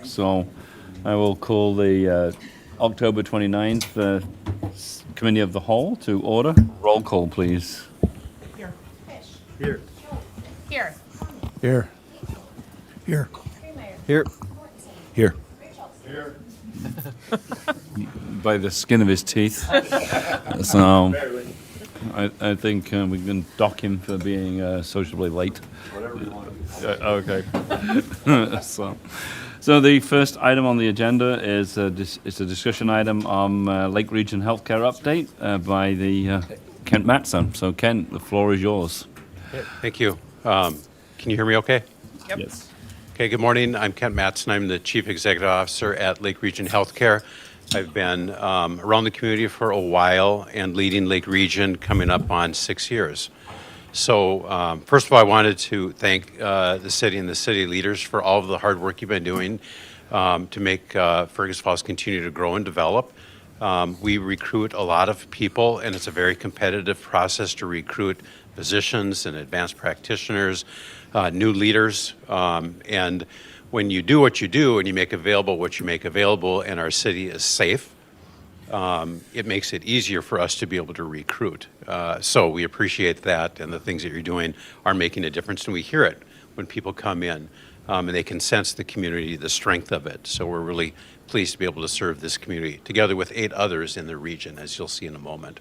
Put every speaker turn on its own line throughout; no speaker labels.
So I will call the October 29th Committee of the Whole to order. Roll call, please.
Here.
Here.
Here.
Here. Here.
Here.
Here.
Here.
By the skin of his teeth. So I think we can dock him for being sociably late.
Whatever you want.
Okay. So the first item on the agenda is a discussion item on Lake Region Healthcare update by the Kent Matson. So Kent, the floor is yours.
Thank you. Can you hear me okay?
Yep.
Yes.
Okay, good morning. I'm Kent Matson. I'm the Chief Executive Officer at Lake Region Healthcare. I've been around the community for a while and leading Lake Region coming up on 6 years. So first of all, I wanted to thank the city and the city leaders for all of the hard work you've been doing to make Fergus Falls continue to grow and develop. We recruit a lot of people, and it's a very competitive process to recruit physicians and advanced practitioners, new leaders. And when you do what you do and you make available what you make available and our city is safe, it makes it easier for us to be able to recruit. So we appreciate that, and the things that you're doing are making a difference, and we hear it when people come in, and they can sense the community, the strength of it. So we're really pleased to be able to serve this community, together with 8 others in the region, as you'll see in a moment.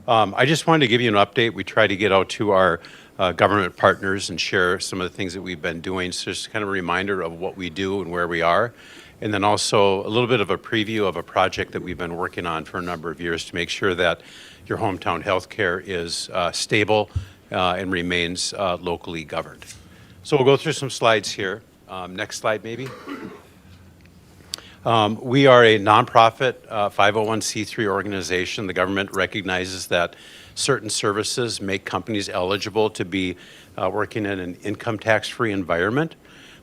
I just wanted to give you an update. We try to get out to our government partners and share some of the things that we've been doing, so just kind of a reminder of what we do and where we are. And then also a little bit of a preview of a project that we've been working on for a number of years to make sure that your hometown healthcare is stable and remains locally governed. So we'll go through some slides here. Next slide, maybe. We are a nonprofit 501c3 organization. The government recognizes that certain services make companies eligible to be working in an income tax-free environment.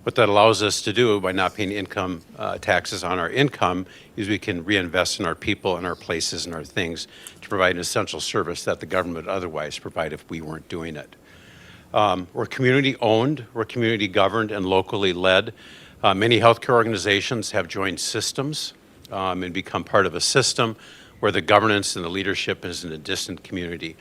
What that allows us to do by not paying income taxes on our income is we can reinvest in our people and our places and our things to provide an essential service that the government would otherwise provide if we weren't doing it. We're community owned, we're community governed and locally led. Many healthcare organizations have joined systems and become part of a system where the governance and the leadership is in a distant community.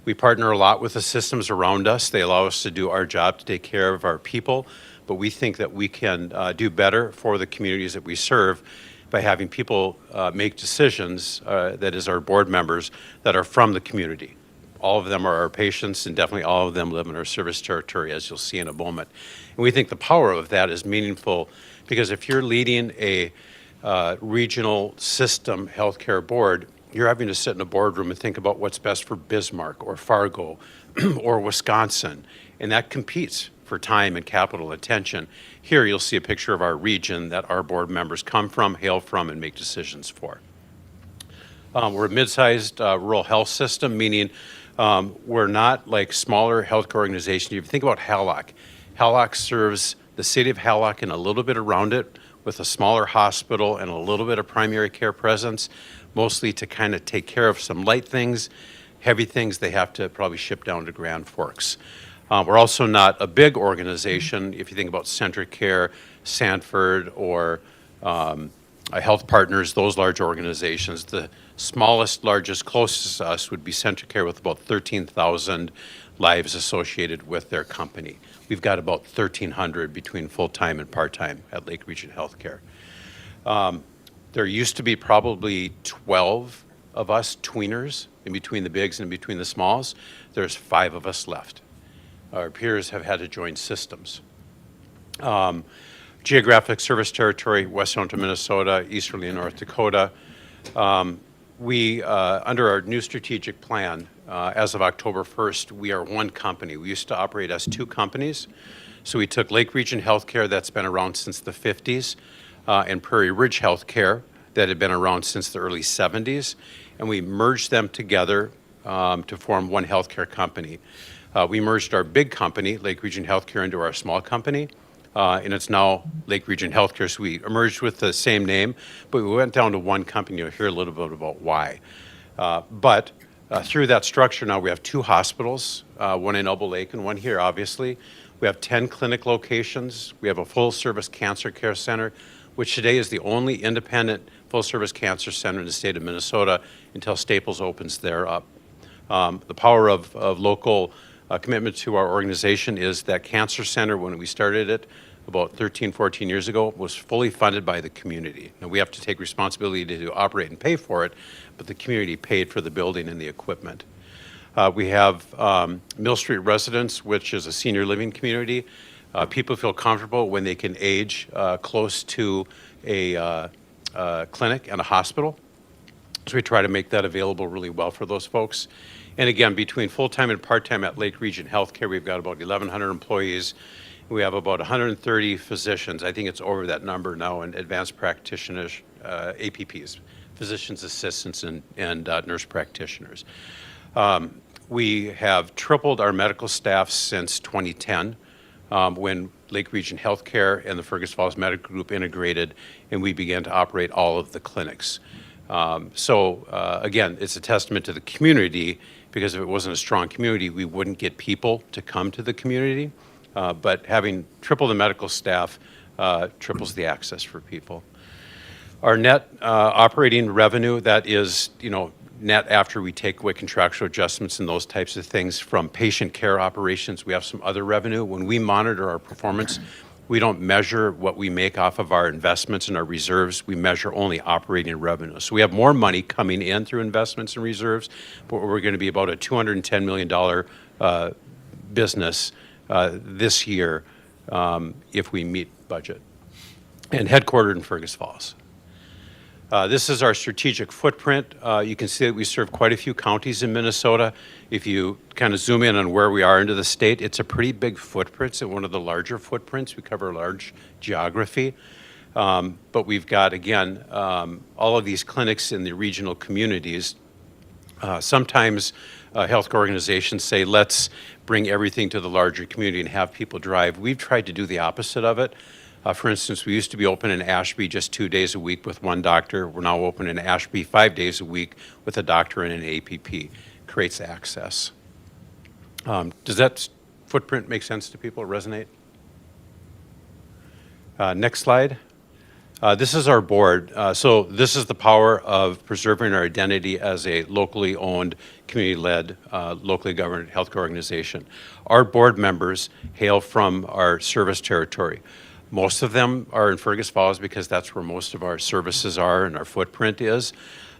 We partner a lot with the systems around us. They allow us to do our job to take care of our people, but we think that we can do better for the communities that we serve by having people make decisions, that is our board members, that are from the community. All of them are our patients, and definitely all of them live in our service territory, as you'll see in a moment. And we think the power of that is meaningful because if you're leading a regional system healthcare board, you're having to sit in a boardroom and think about what's best for Bismarck or Fargo or Wisconsin, and that competes for time and capital attention. Here you'll see a picture of our region that our board members come from, hail from, and make decisions for. We're a mid-sized rural health system, meaning we're not like smaller healthcare organizations. If you think about Hallock serves the city of Hallock and a little bit around it with a smaller hospital and a little bit of primary care presence, mostly to kind of take care of some light things. Heavy things they have to probably ship down to Grand Forks. We're also not a big organization. If you think about Centric Care, Sanford, or Health Partners, those large organizations, the smallest, largest, closest to us would be Centric Care with about 13,000 lives associated with their company. We've got about 1,300 between full-time and part-time at Lake Region Healthcare. There used to be probably 12 of us tweeners in between the bigs and in between the smalls. There's 5 of us left. Our peers have had to join systems. Geographic service territory, West Central Minnesota, Easterly and North Dakota. We, under our new strategic plan, as of October 1st, we are one company. We used to operate as 2 companies. So we took Lake Region Healthcare, that's been around since the 50s, and Prairie Ridge Healthcare, that had been around since the early 70s, and we merged them together to form one healthcare company. We merged our big company, Lake Region Healthcare, into our small company, and it's now Lake Region Healthcare. So we merged with the same name, but we went down to one company. You'll hear a little bit about why. But through that structure now we have 2 hospitals, one in Elbow Lake and one here, obviously. We have 10 clinic locations. We have a full-service cancer care center, which today is the only independent full-service cancer center in the state of Minnesota until Staples opens there up. The power of local commitment to our organization is that cancer center, when we started it about 13, 14 years ago, was fully funded by the community. Now, we have to take responsibility to operate and pay for it, but the community paid for the building and the equipment. We have Mill Street Residence, which is a senior living community. People feel comfortable when they can age close to a clinic and a hospital. So we try to make that available really well for those folks. And again, between full-time and part-time at Lake Region Healthcare, we've got about 1,100 employees. We have about 130 physicians. I think it's over that number now, and advanced practitioners, APPs, physicians assistants and nurse practitioners. We have tripled our medical staff since 2010 when Lake Region Healthcare and the Fergus Falls Medical Group integrated and we began to operate all of the clinics. Again, it's a testament to the community, because if it wasn't a strong community, we wouldn't get people to come to the community. But having triple the medical staff triples the access for people. Our net operating revenue, that is, net after we take away contractual adjustments and those types of things from patient care operations. We have some other revenue. When we monitor our performance, we don't measure what we make off of our investments and our reserves. We measure only operating revenue. So we have more money coming in through investments and reserves, but we're going to be about a $210 million business this year if we meet budget, and headquartered in Fergus Falls. This is our strategic footprint. You can see that we serve quite a few counties in Minnesota. If you kind of zoom in on where we are into the state, it's a pretty big footprint. It's one of the larger footprints. We cover a large geography. But we've got, again, all of these clinics in the regional communities. Sometimes healthcare organizations say, let's bring everything to the larger community and have people drive. We've tried to do the opposite of it. For instance, we used to be open in Ashby just 2 days a week with one doctor. We're now open in Ashby 5 days a week with a doctor and an APP. Creates access. Does that footprint make sense to people, resonate? Next slide. This is our board. So this is the power of preserving our identity as a locally owned, community-led, locally governed healthcare organization. Our board members hail from our service territory. Most of them are in Fergus Falls because that's where most of our services are and our footprint is.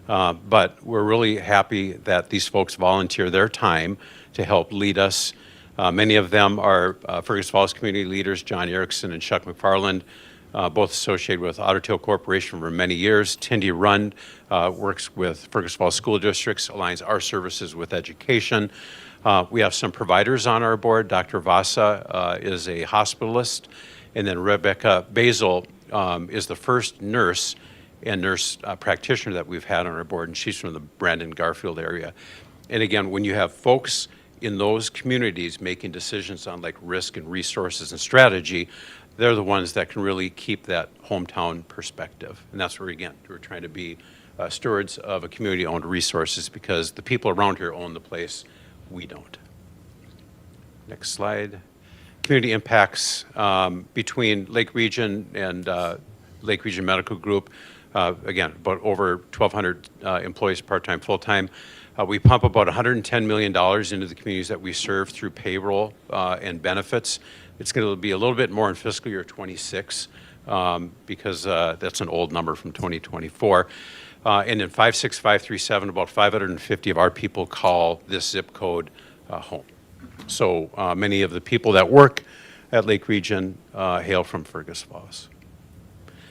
But we're really happy that these folks volunteer their time to help lead us. Many of them are Fergus Falls community leaders, John Erickson and Chuck McFarland, both associated with Otter Tail Corporation for many years. Tindy Rund works with Fergus Falls School Districts, aligns our services with education. We have some providers on our board. Dr. Vasa is a hospitalist. And then Rebecca Basil is the first nurse and nurse practitioner that we've had on our board, and she's from the Brandon Garfield area. And again, when you have folks in those communities making decisions on like risk and resources and strategy, they're the ones that can really keep that hometown perspective. And that's where, again, we're trying to be stewards of a community-owned resources, because the people around here own the place, we don't. Next slide. Community impacts between Lake Region and Lake Region Medical Group. Again, about over 1,200 employees, part-time, full-time. We pump about $110 million into the communities that we serve through payroll and benefits. It's going to be a little bit more in fiscal year 26 because that's an old number from 2024. And in 56537, about 550 of our people call this zip code home. So many of the people that work at Lake Region hail from Fergus Falls.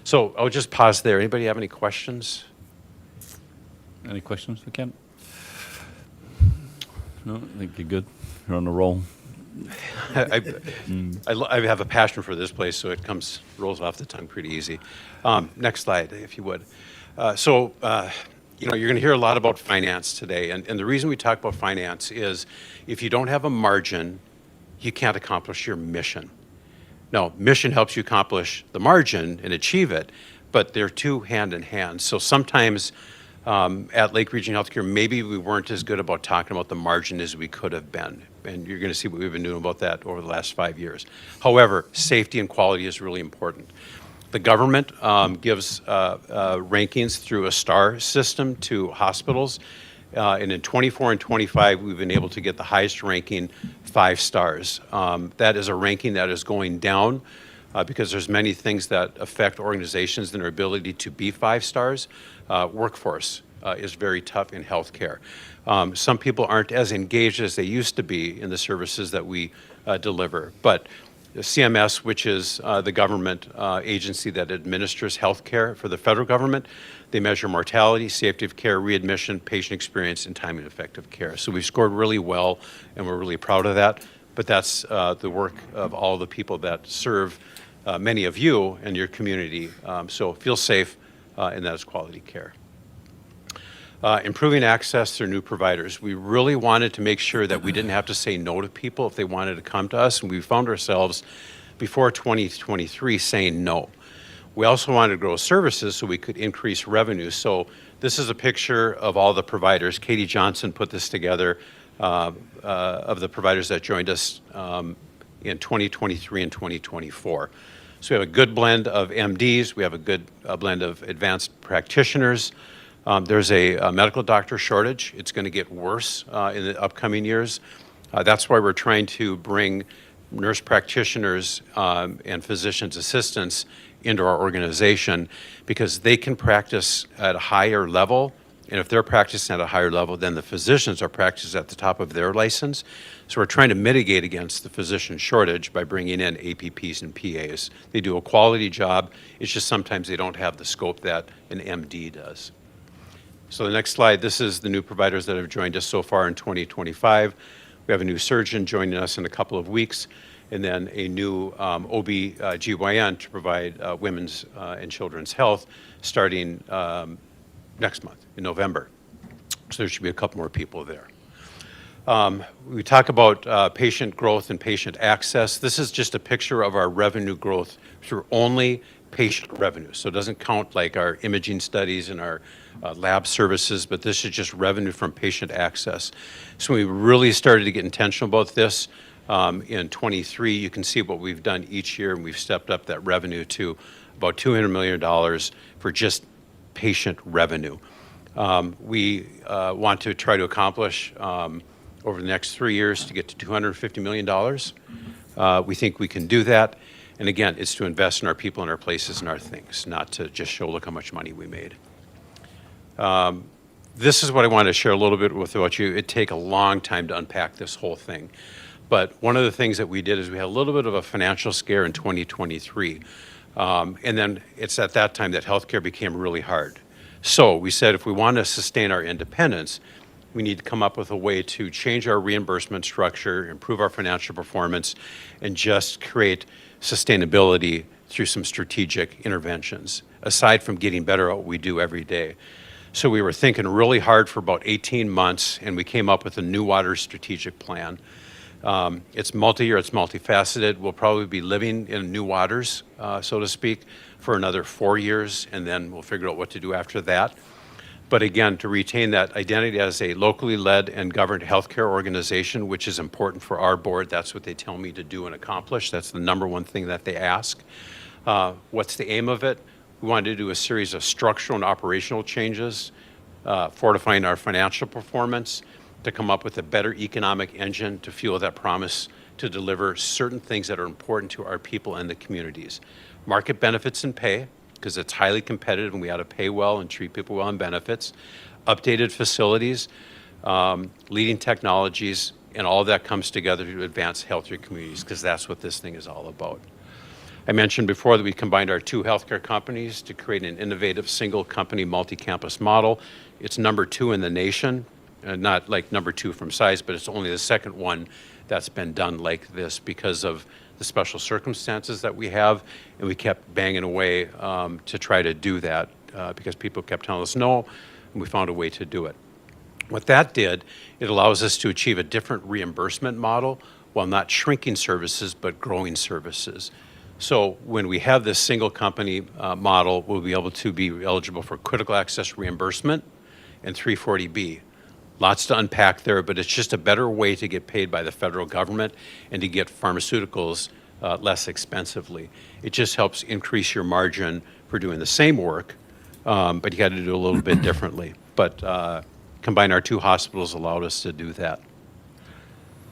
So I'll just pause there. Anybody have any questions?
Any questions for Kent? No, I think you're good. You're on a roll.
I have a passion for this place, so it rolls off the tongue pretty easy. Next slide, if you would. You're going to hear a lot about finance today, and the reason we talk about finance is if you don't have a margin, you can't accomplish your mission. Now, mission helps you accomplish the margin and achieve it, but they're two hand in hand. So sometimes at Lake Region Healthcare, maybe we weren't as good about talking about the margin as we could have been. and you're going to see what we've been doing about that over the last 5 years. However, safety and quality is really important. The government gives rankings through a star system to hospitals. And in 24 and 25, we've been able to get the highest ranking 5 stars. That is a ranking that is going down because there's many things that affect organizations and their ability to be 5 stars. Workforce is very tough in healthcare. Some people aren't as engaged as they used to be in the services that we deliver. But the CMS, which is the government agency that administers healthcare for the federal government, they measure mortality, safety of care, readmission, patient experience, and time and effective care. So we've scored really well, and we're really proud of that. But that's the work of all the people that serve many of you and your community. So feel safe, and that is quality care. Improving access through new providers. We really wanted to make sure that we didn't have to say no to people if they wanted to come to us, and we found ourselves before 2023 saying no. We also wanted to grow services so we could increase revenue. So this is a picture of all the providers. Katie Johnson put this together of the providers that joined us in 2023 and 2024. So we have a good blend of MDs. We have a good blend of advanced practitioners. There's a medical doctor shortage. It's going to get worse in the upcoming years. That's why we're trying to bring nurse practitioners and physician's assistants into our organization, because they can practice at a higher level. And if they're practicing at a higher level, then the physicians are practicing at the top of their license. So we're trying to mitigate against the physician shortage by bringing in APPs and PAs. They do a quality job. It's just sometimes they don't have the scope that an MD does. So the next slide, this is the new providers that have joined us so far in 2025. We have a new surgeon joining us in a couple of weeks, and then a new OB-GYN to provide women's and children's health starting next month in November. So there should be a couple more people there. We talk about patient growth and patient access. This is just a picture of our revenue growth through only patient revenue. So it doesn't count like our imaging studies and our lab services, but this is just revenue from patient access. So we really started to get intentional about this in 23. You can see what we've done each year, and we've stepped up that revenue to about $200 million for just patient revenue. We want to try to accomplish over the next 3 years to get to $250 million. We think we can do that. And again, it's to invest in our people and our places and our things, not to just show, look how much money we made. This is what I wanted to share a little bit with you. It'd take a long time to unpack this whole thing. But one of the things that we did is we had a little bit of a financial scare in 2023. And then it's at that time that healthcare became really hard. So we said if we want to sustain our independence, we need to come up with a way to change our reimbursement structure, improve our financial performance, and just create sustainability through some strategic interventions, aside from getting better at what we do every day. So we were thinking really hard for about 18 months, and we came up with a New Waters strategic plan. It's multi-year, it's multifaceted. We'll probably be living in New Waters, so to speak, for another 4 years, and then we'll figure out what to do after that. But again, to retain that identity as a locally led and governed healthcare organization, which is important for our board. That's what they tell me to do and accomplish. That's the number one thing that they ask. What's the aim of it? We wanted to do a series of structural and operational changes, fortifying our financial performance, to come up with a better economic engine to fuel that promise to deliver certain things that are important to our people and the communities. Market benefits and pay, because it's highly competitive and we ought to pay well and treat people well in benefits. Updated facilities, leading technologies, and all of that comes together to advance healthier communities, because that's what this thing is all about. I mentioned before that we combined our 2 healthcare companies to create an innovative single company multi-campus model. It's number 2 in the nation, not like number 2 from size, but it's only the second one that's been done like this because of the special circumstances that we have, and we kept banging away to try to do that because people kept telling us no, and we found a way to do it. What that did, it allows us to achieve a different reimbursement model while not shrinking services but growing services. So when we have this single company model, we'll be able to be eligible for critical access reimbursement and 340B. Lots to unpack there, but it's just a better way to get paid by the federal government and to get pharmaceuticals less expensively. It just helps increase your margin for doing the same work, but you got to do a little bit differently. But combine our two hospitals allowed us to do that.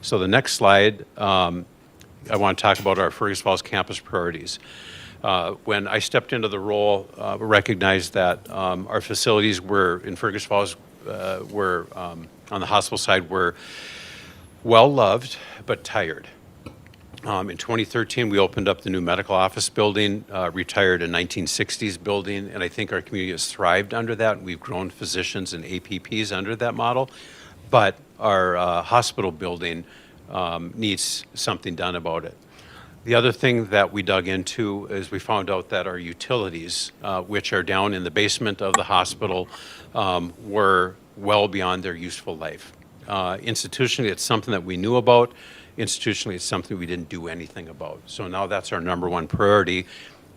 So the next slide, I want to talk about our Fergus Falls campus priorities. When I stepped into the role, recognized that our facilities were in Fergus Falls were on the hospital side were well loved but tired. In 2013, we opened up the new medical office building, retired a 1960s building, and I think our community has thrived under that. We've grown physicians and APPs under that model, but our hospital building needs something done about it. The other thing that we dug into is we found out that our utilities, which are down in the basement of the hospital, were well beyond their useful life. Institutionally, it's something that we knew about. Institutionally, it's something we didn't do anything about. So now that's our number one priority,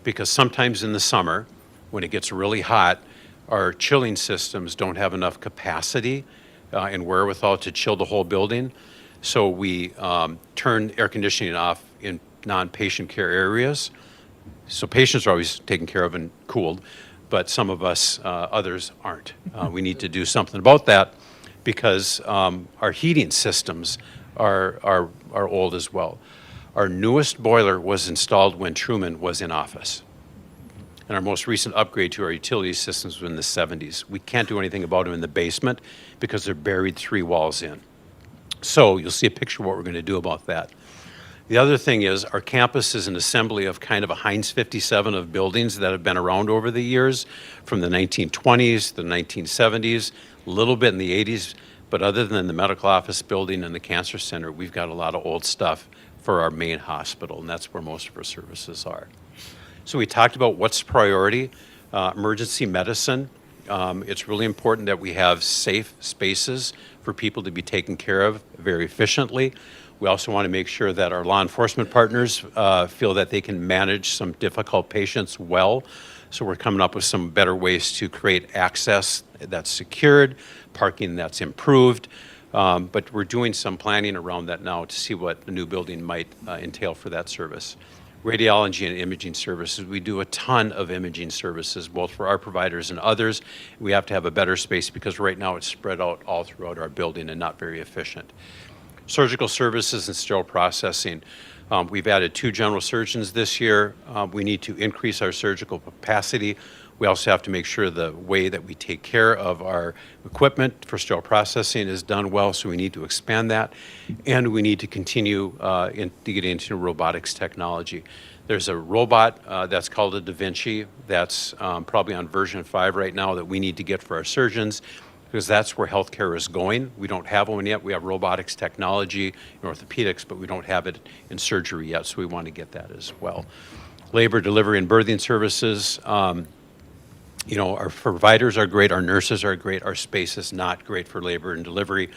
because sometimes in the summer, when it gets really hot, our chilling systems don't have enough capacity and wherewithal to chill the whole building. So we turn air conditioning off in non-patient care areas. So patients are always taken care of and cooled, but some of us, others aren't. We need to do something about that because our heating systems are old as well. Our newest boiler was installed when Truman was in office. And our most recent upgrade to our utility systems was in the 70s. We can't do anything about them in the basement because they're buried 3 walls in. So you'll see a picture of what we're going to do about that. The other thing is our campus is an assembly of kind of a Heinz 57 of buildings that have been around over the years, from the 1920s, the 1970s, a little bit in the 80s, but other than the medical office building and the cancer center, we've got a lot of old stuff for our main hospital, and that's where most of our services are. So we talked about what's priority. Emergency medicine. It's really important that we have safe spaces for people to be taken care of very efficiently. We also want to make sure that our law enforcement partners feel that they can manage some difficult patients well. So we're coming up with some better ways to create access that's secured, parking that's improved. But we're doing some planning around that now to see what the new building might entail for that service. Radiology and imaging services. We do a ton of imaging services, both for our providers and others. We have to have a better space because right now it's spread out all throughout our building and not very efficient. Surgical services and sterile processing. We've added 2 general surgeons this year. We need to increase our surgical capacity. We also have to make sure the way that we take care of our equipment for sterile processing is done well, so we need to expand that. And we need to continue to get into robotics technology. There's a robot that's called a Da Vinci that's probably on version 5 right now that we need to get for our surgeons, because that's where healthcare is going. We don't have one yet. We have robotics technology in orthopedics, but we don't have it in surgery yet, so we want to get that as well. Labor, delivery, and birthing services. Our providers are great, our nurses are great, our space is not great for labor and delivery.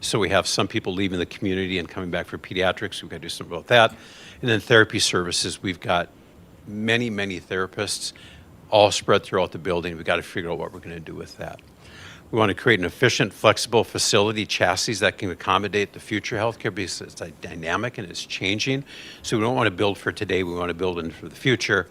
So we have some people leaving the community and coming back for pediatrics. We've got to do something about that. And then therapy services. We've got many, many therapists all spread throughout the building. We've got to figure out what we're going to do with that. We want to create an efficient, flexible facility chassis that can accommodate the future healthcare because it's dynamic and it's changing. So we don't want to build for today, we want to build in for the future.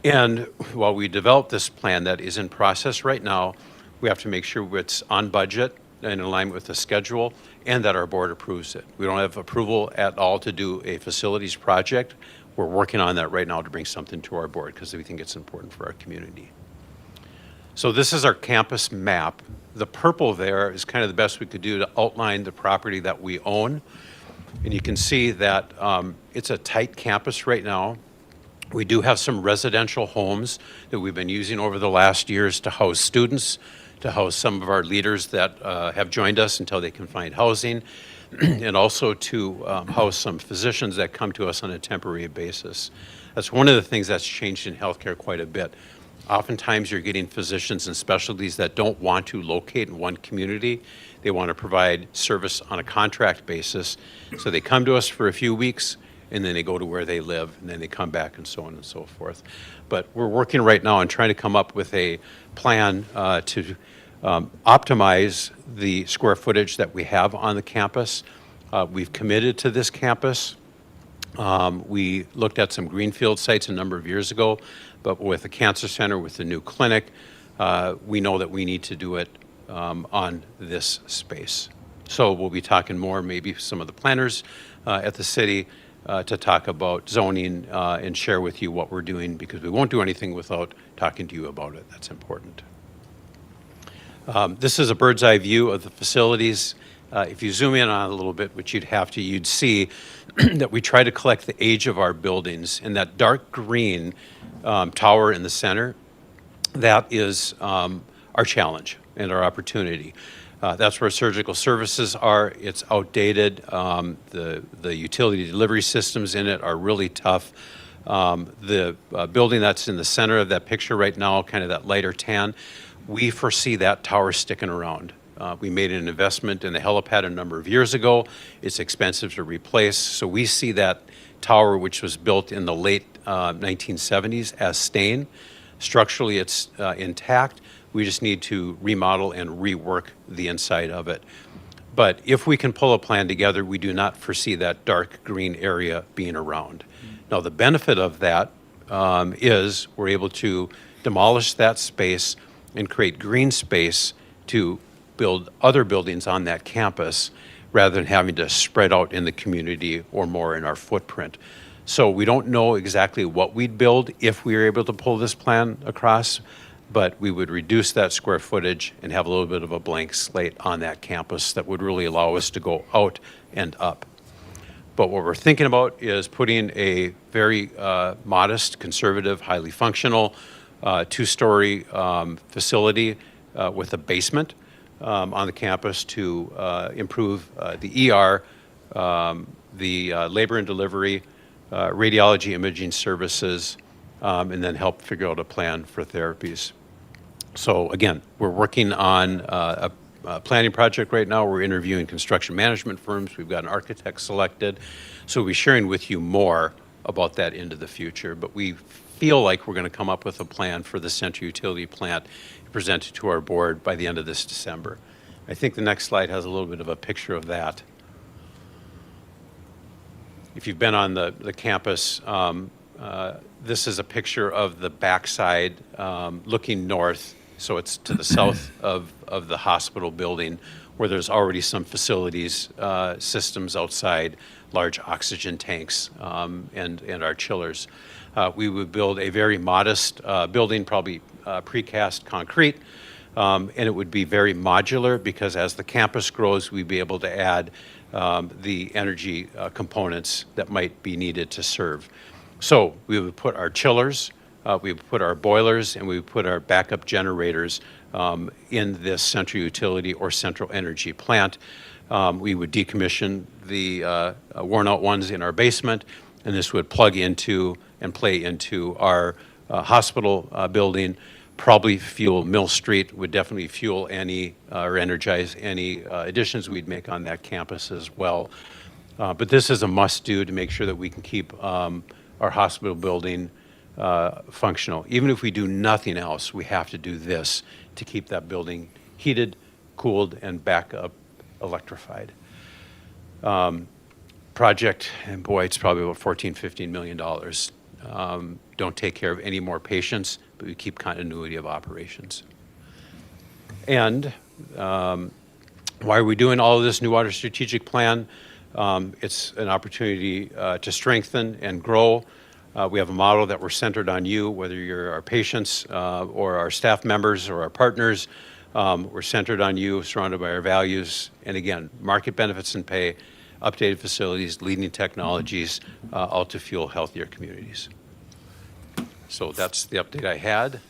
And while we develop this plan that is in process right now, we have to make sure it's on budget and in alignment with the schedule and that our board approves it. We don't have approval at all to do a facilities project. We're working on that right now to bring something to our board because we think it's important for our community. So this is our campus map. The purple there is kind of the best we could do to outline the property that we own. And you can see that it's a tight campus right now. We do have some residential homes that we've been using over the last years to house students, to house some of our leaders that have joined us until they can find housing, and also to house some physicians that come to us on a temporary basis. That's one of the things that's changed in healthcare quite a bit. Oftentimes you're getting physicians and specialties that don't want to locate in one community. They want to provide service on a contract basis. So they come to us for a few weeks and then they go to where they live and then they come back and so on and so forth. But we're working right now on trying to come up with a plan to optimize the square footage that we have on the campus. We've committed to this campus. We looked at some greenfield sites a number of years ago, but with the cancer center, with the new clinic, we know that we need to do it on this space. So we'll be talking more, maybe some of the planners at the city to talk about zoning and share with you what we're doing, because we won't do anything without talking to you about it. That's important. This is a bird's eye view of the facilities. If you zoom in on it a little bit, which you'd see that we try to collect the age of our buildings. And that dark green tower in the center, that is our challenge and our opportunity. That's where surgical services are. It's outdated. The utility delivery systems in it are really tough. The building that's in the center of that picture right now, kind of that lighter tan, we foresee that tower sticking around. We made an investment in the helipad a number of years ago. It's expensive to replace. So we see that tower, which was built in the late 1970s, as staying. Structurally, it's intact. We just need to remodel and rework the inside of it. But if we can pull a plan together, we do not foresee that dark green area being around. Now, the benefit of that is we're able to demolish that space and create green space to build other buildings on that campus rather than having to spread out in the community or more in our footprint. So we don't know exactly what we'd build if we were able to pull this plan across, but we would reduce that square footage and have a little bit of a blank slate on that campus that would really allow us to go out and up. But what we're thinking about is putting a very modest, conservative, highly functional, two-story facility with a basement on the campus to improve the ER, the labor and delivery, radiology imaging services, and then help figure out a plan for therapies. So again, we're working on a planning project right now. We're interviewing construction management firms. We've got an architect selected. So we'll be sharing with you more about that into the future. But we feel like we're going to come up with a plan for the central utility plant presented to our board by the end of this December. I think the next slide has a little bit of a picture of that. If you've been on the campus, this is a picture of the backside looking north. So it's to the south of the hospital building, where there's already some facilities, systems outside, large oxygen tanks, and our chillers. We would build a very modest building, probably precast concrete, and it would be very modular, because as the campus grows, we'd be able to add the energy components that might be needed to serve. So we would put our chillers, we would put our boilers, and we would put our backup generators in this central utility or central energy plant. We would decommission the worn out ones in our basement, and this would plug into and play into our hospital building. Probably fuel Mill Street, would definitely fuel any or energize any additions we'd make on that campus as well. But this is a must-do to make sure that we can keep our hospital building functional. Even if we do nothing else, we have to do this to keep that building heated, cooled, and backup electrified. Project, and boy, it's probably about $14-15 million. Don't take care of any more patients, but we keep continuity of operations. And why are we doing all of this New Water Strategic Plan? It's an opportunity to strengthen and grow. We have a model that we're centered on you, whether you're our patients or our staff members or our partners. We're centered on you, surrounded by our values. And again, market benefits and pay, updated facilities, leading technologies, all to fuel healthier communities. So that's the update I had.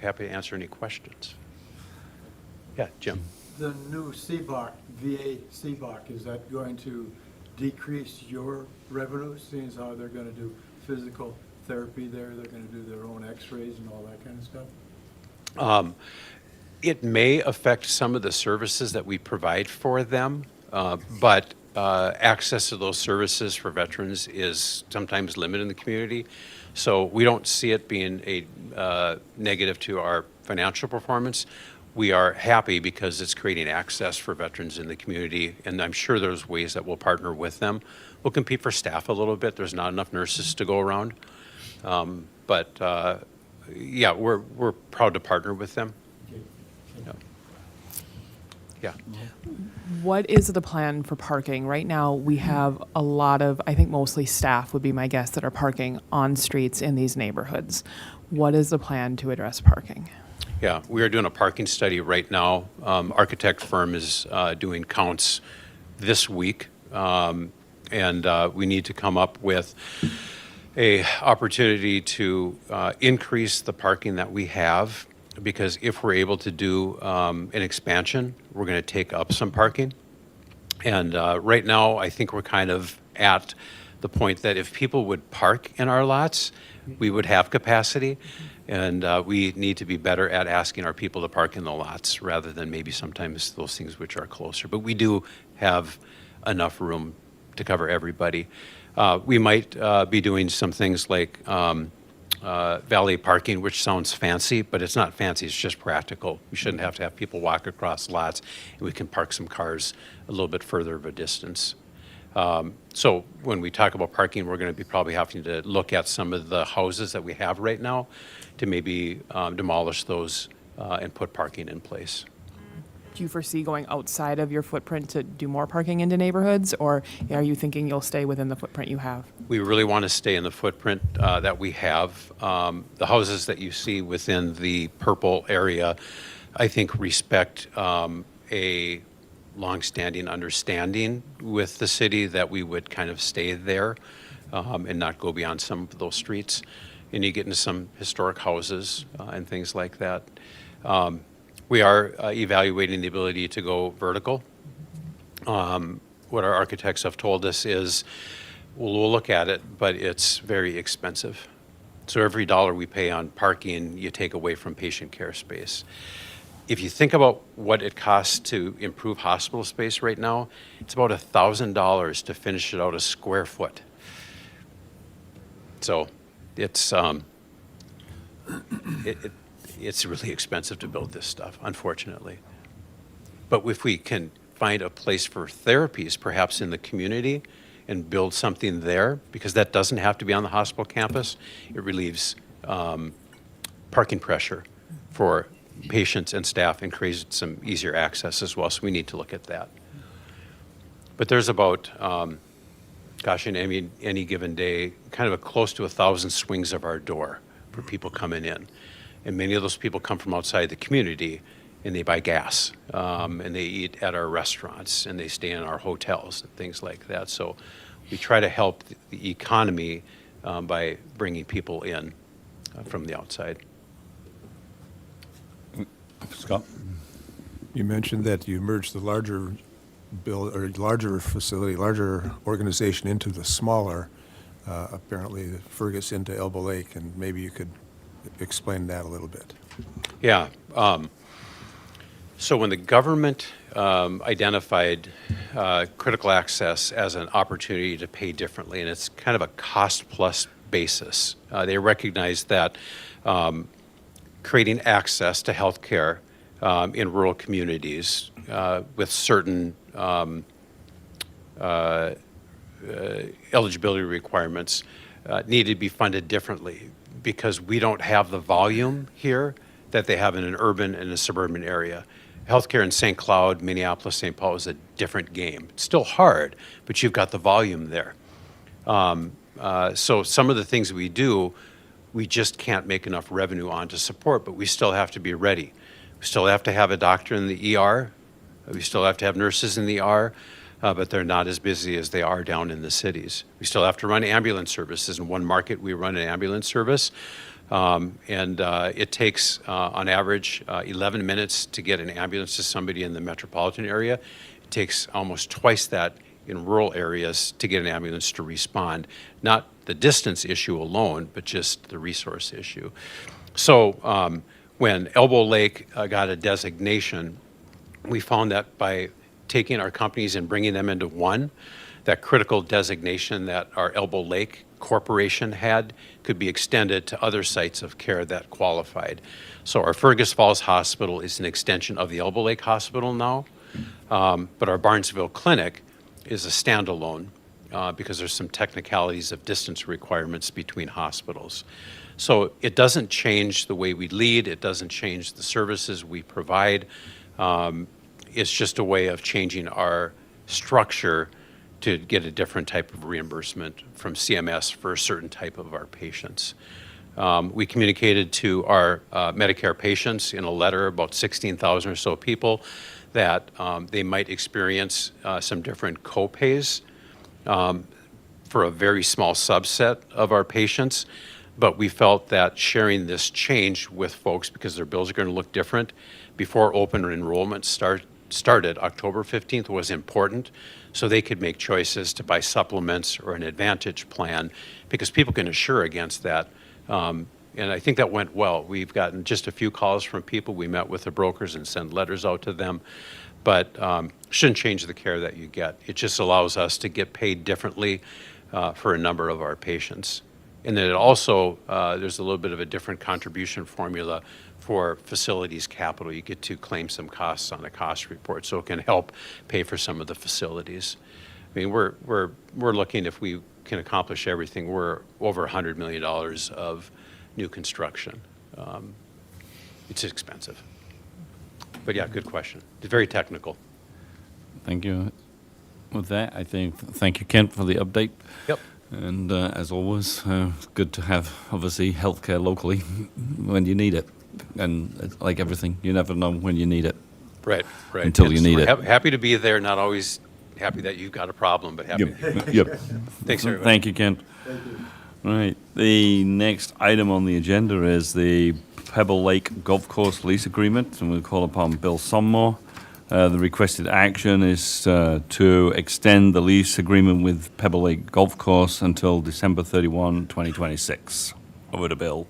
Happy to answer any questions. Yeah, Jim.
The new CBOC, VA CBOC, is that going to decrease your revenues, seeing as how they're going to do physical therapy there, they're going to do their own x-rays and all that kind of stuff?
It may affect some of the services that we provide for them, but access to those services for veterans is sometimes limited in the community. So we don't see it being a negative to our financial performance. we are happy because it's creating access for veterans in the community, and I'm sure there's ways that we'll partner with them. We'll compete for staff a little bit. There's not enough nurses to go around. Yeah, we're proud to partner with them. Yeah.
What is the plan for parking? Right now, we have a lot of, I think mostly staff would be my guess, that are parking on streets in these neighborhoods. What is the plan to address parking?
Yeah, we are doing a parking study right now. Architect firm is doing counts this week, and we need to come up with a opportunity to increase the parking that we have, because if we're able to do an expansion, we're going to take up some parking. And right now, I think we're kind of at the point that if people would park in our lots, we would have capacity. And we need to be better at asking our people to park in the lots rather than maybe sometimes those things which are closer. But we do have enough room to cover everybody. We might be doing some things like valet parking, which sounds fancy, but it's not fancy, it's just practical. We shouldn't have to have people walk across lots, and we can park some cars a little bit further of a distance. So when we talk about parking, we're going to be probably having to look at some of the houses that we have right now to maybe demolish those and put parking in place.
Do you foresee going outside of your footprint to do more parking into neighborhoods, or are you thinking you'll stay within the footprint you have?
We really want to stay in the footprint that we have. The houses that you see within the purple area, I think, respect a longstanding understanding with the city that we would kind of stay there and not go beyond some of those streets. And you get into some historic houses and things like that. We are evaluating the ability to go vertical. What our architects have told us is we'll look at it, but it's very expensive. So every dollar we pay on parking, you take away from patient care space. If you think about what it costs to improve hospital space right now, it's about $1,000 to finish it out a square foot. So it's it's really expensive to build this stuff, unfortunately. But if we can find a place for therapies, perhaps in the community, and build something there, because that doesn't have to be on the hospital campus, it relieves parking pressure for patients and staff and creates some easier access as well. So we need to look at that. But there's about, in any given day, kind of a close to 1,000 swings of our door for people coming in. And many of those people come from outside the community, and they buy gas, and they eat at our restaurants, and they stay in our hotels and things like that. So we try to help the economy by bringing people in from the outside.
Scott?
You mentioned that you merged the larger larger facility, larger organization into the smaller, apparently the Fergus into Elbow Lake, and maybe you could explain that a little bit.
Yeah. So when the government identified critical access as an opportunity to pay differently, and it's kind of a cost-plus basis, they recognized that creating access to health care in rural communities with certain eligibility requirements needed to be funded differently, because we don't have the volume here that they have in an urban and a suburban area. Healthcare in St. Cloud, Minneapolis, St. Paul is a different game. It's still hard, but you've got the volume there. So some of the things we do, we just can't make enough revenue on to support, but we still have to be ready. We still have to have a doctor in the ER. We still have to have nurses in the ER, but they're not as busy as they are down in the cities. We still have to run ambulance services. In one market, we run an ambulance service, and it takes, on average, 11 minutes to get an ambulance to somebody in the metropolitan area. It takes almost twice that in rural areas to get an ambulance to respond. Not the distance issue alone, but just the resource issue. So when Elbow Lake got a designation, we found that by taking our companies and bringing them into one, that critical designation that our Elbow Lake Corporation had could be extended to other sites of care that qualified. So our Fergus Falls Hospital is an extension of the Elbow Lake Hospital now, but our Barnesville Clinic is a standalone because there's some technicalities of distance requirements between hospitals. So it doesn't change the way we lead, it doesn't change the services we provide. It's just a way of changing our structure to get a different type of reimbursement from CMS for a certain type of our patients. We communicated to our Medicare patients in a letter, about 16,000 or so people, that they might experience some different co-pays for a very small subset of our patients. But we felt that sharing this change with folks, because their bills are going to look different, before open enrollment started, October 15th, was important, so they could make choices to buy supplements or an Advantage plan, because people can assure against that. And I think that went well. We've gotten just a few calls from people. We met with the brokers and sent letters out to them. But shouldn't change the care that you get. It just allows us to get paid differently for a number of our patients. And then it also, there's a little bit of a different contribution formula for facilities capital. You get to claim some costs on the cost report, so it can help pay for some of the facilities. I mean, we're looking, if we can accomplish everything, we're over $100 million of new construction. It's expensive. But yeah, good question. It's very technical.
Thank you. With that, I think, thank you, Kent, for the update.
Yep.
And as always, good to have, obviously, healthcare locally when you need it. And it's like everything, you never know when you need it.
Right.
Until
And
you
so
need
we're
it.
Happy to be there, not always happy that you've got a problem, but happy.
Yep.
Thanks, everybody.
Thank you, Kent. Right. The next item on the agenda is the Pebble Lake Golf Course lease agreement, and we'll call upon Bill Sommore. The requested action is to extend the lease agreement with Pebble Lake Golf Course until December 31, 2026. Over to Bill.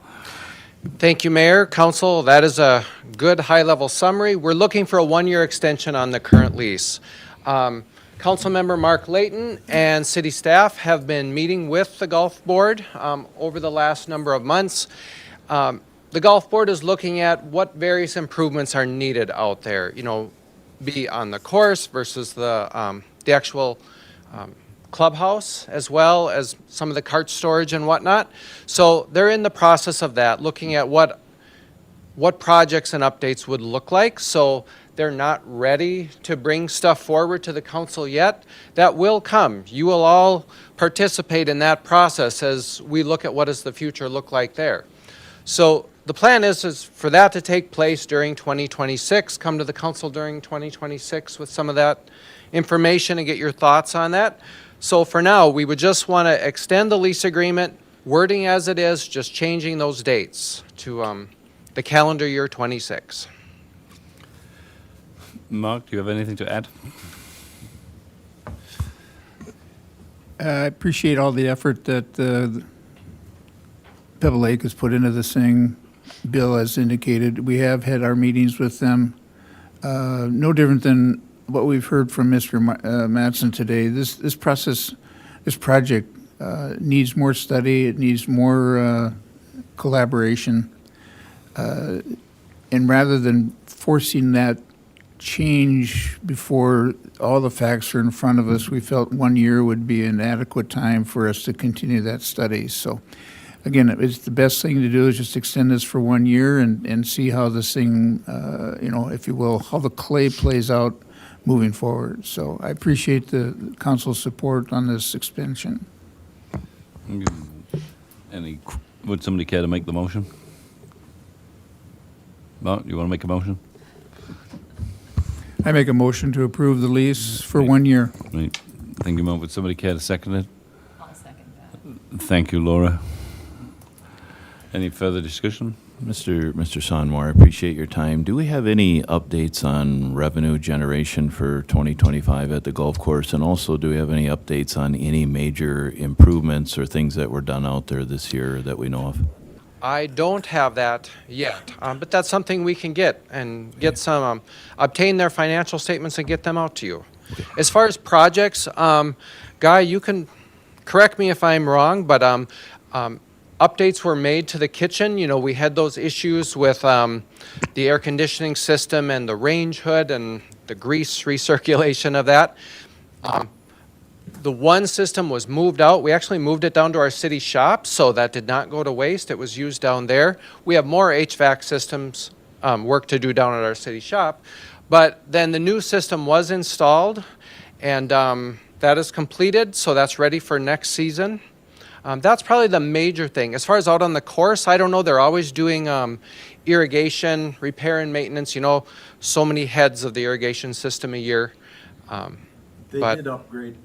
Thank you, Mayor, Council. That is a good high-level summary. We're looking for a one-year extension on the current lease. Councilmember Mark Layton and city staff have been meeting with the golf board over the last number of months. The golf board is looking at what various improvements are needed out there, be on the course versus the actual clubhouse, as well as some of the cart storage and whatnot. So they're in the process of that, looking at what projects and updates would look like. So they're not ready to bring stuff forward to the council yet. That will come. You will all participate in that process as we look at what does the future look like there. So the plan is for that to take place during 2026, come to the council during 2026 with some of that information and get your thoughts on that. So for now, we would just want to extend the lease agreement, wording as it is, just changing those dates to the calendar year 26.
Mark, do you have anything to add?
I appreciate all the effort that Pebble Lake has put into this thing. Bill has indicated, we have had our meetings with them. No different than what we've heard from Mr. Mattson today. This project needs more study. It needs more collaboration. And rather than forcing that change before all the facts are in front of us, we felt 1 year would be an adequate time for us to continue that study. So again, it's the best thing to do is just extend this for 1 year and see how this thing, if you will, how the clay plays out moving forward. So I appreciate the council's support on this extension.
Would somebody care to make the motion? Mark, you want to make a motion?
I make a motion to approve the lease for 1 year.
Right. Thank you, Mark. Would somebody care to second it?
I'll second that.
Thank you, Laura. Any further discussion?
Mr. Sonmore, I appreciate your time. Do we have any updates on revenue generation for 2025 at the golf course? And also, do we have any updates on any major improvements or things that were done out there this year that we know of?
I don't have that yet, but that's something we can get obtain their financial statements and get them out to you. As far as projects, Guy, you can correct me if I'm wrong, but updates were made to the kitchen. You know, we had those issues with the air conditioning system and the range hood and the grease recirculation of that. The one system was moved out. We actually moved it down to our city shop, so that did not go to waste. It was used down there. We have more HVAC systems work to do down at our city shop. But then the new system was installed, and that is completed, so that's ready for next season. That's probably the major thing. As far as out on the course, I don't know. They're always doing irrigation, repair and maintenance, you know, so many heads of the irrigation system a year.
They
But-
did upgrade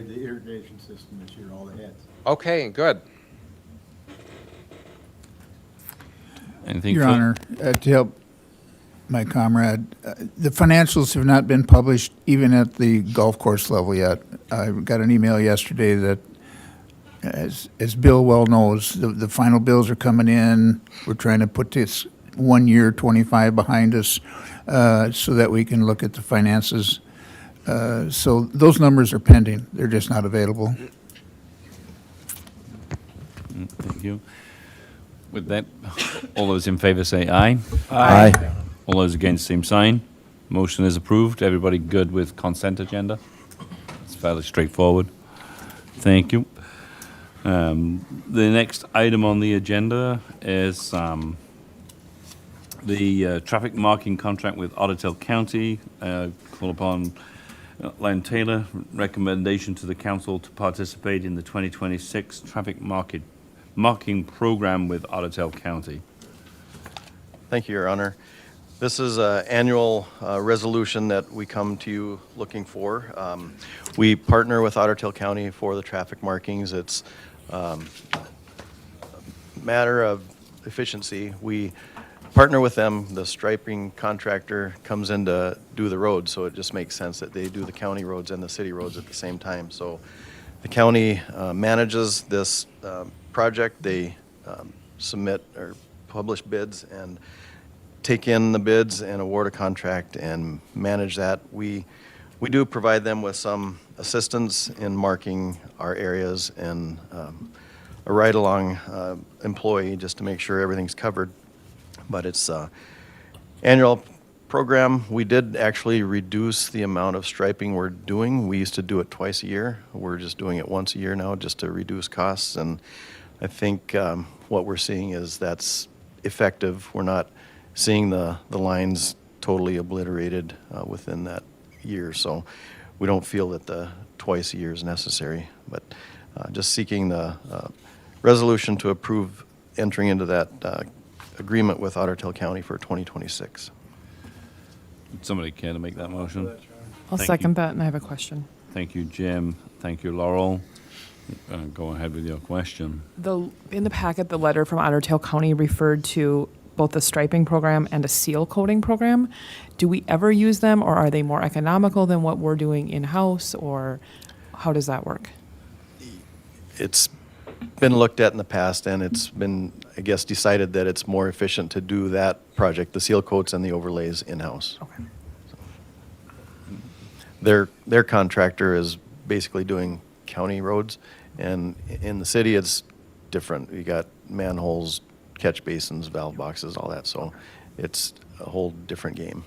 the irrigation system this year, all the heads.
Okay, good.
Anything?
Your
fur-
Honor, to help my comrade, the financials have not been published even at the golf course level yet. I got an email yesterday that, as Bill well knows, the final bills are coming in. We're trying to put this 1 year, 25 behind us, so that we can look at the finances. So those numbers are pending. They're just not available.
Thank you. With that, all those in favor say aye.
Aye.
All those against, same sign. Motion is approved. Everybody good with consent agenda? It's fairly straightforward. Thank you. The next item on the agenda is the traffic marking contract with Ottertail County. Call upon Len Taylor, recommendation to the council to participate in the 2026 traffic marking program with Ottertail County.
Thank you, Your Honor. This is an annual resolution that we come to you looking for. We partner with Ottertail County for the traffic markings. It's a matter of efficiency. We partner with them. The striping contractor comes in to do the roads, so it just makes sense that they do the county roads and the city roads at the same time. So the county manages this project. They submit or publish bids and take in the bids and award a contract and manage that. We do provide them with some assistance in marking our areas and a ride-along employee just to make sure everything's covered. But it's an annual program. We did actually reduce the amount of striping we're doing. We used to do it twice a year. We're just doing it once a year now just to reduce costs. And I think what we're seeing is that's effective. We're not seeing the lines totally obliterated within that year. So we don't feel that the twice a year is necessary. But just seeking the resolution to approve entering into that agreement with Ottertail County for 2026.
Would somebody care to make that motion?
I'll
Thank
second
you.
that, and I have a question.
Thank you, Jim. Thank you, Laurel. Go ahead with your question.
In the packet, the letter from Ottertail County referred to both a striping program and a seal coating program. Do we ever use them, or are they more economical than what we're doing in-house, or how does that work?
It's been looked at in the past, and it's been, I guess, decided that it's more efficient to do that project, the seal coats and the overlays in-house.
Okay.
Their contractor is basically doing county roads, and in the city, it's different. You got manholes, catch basins, valve boxes, all that, so it's a whole different game.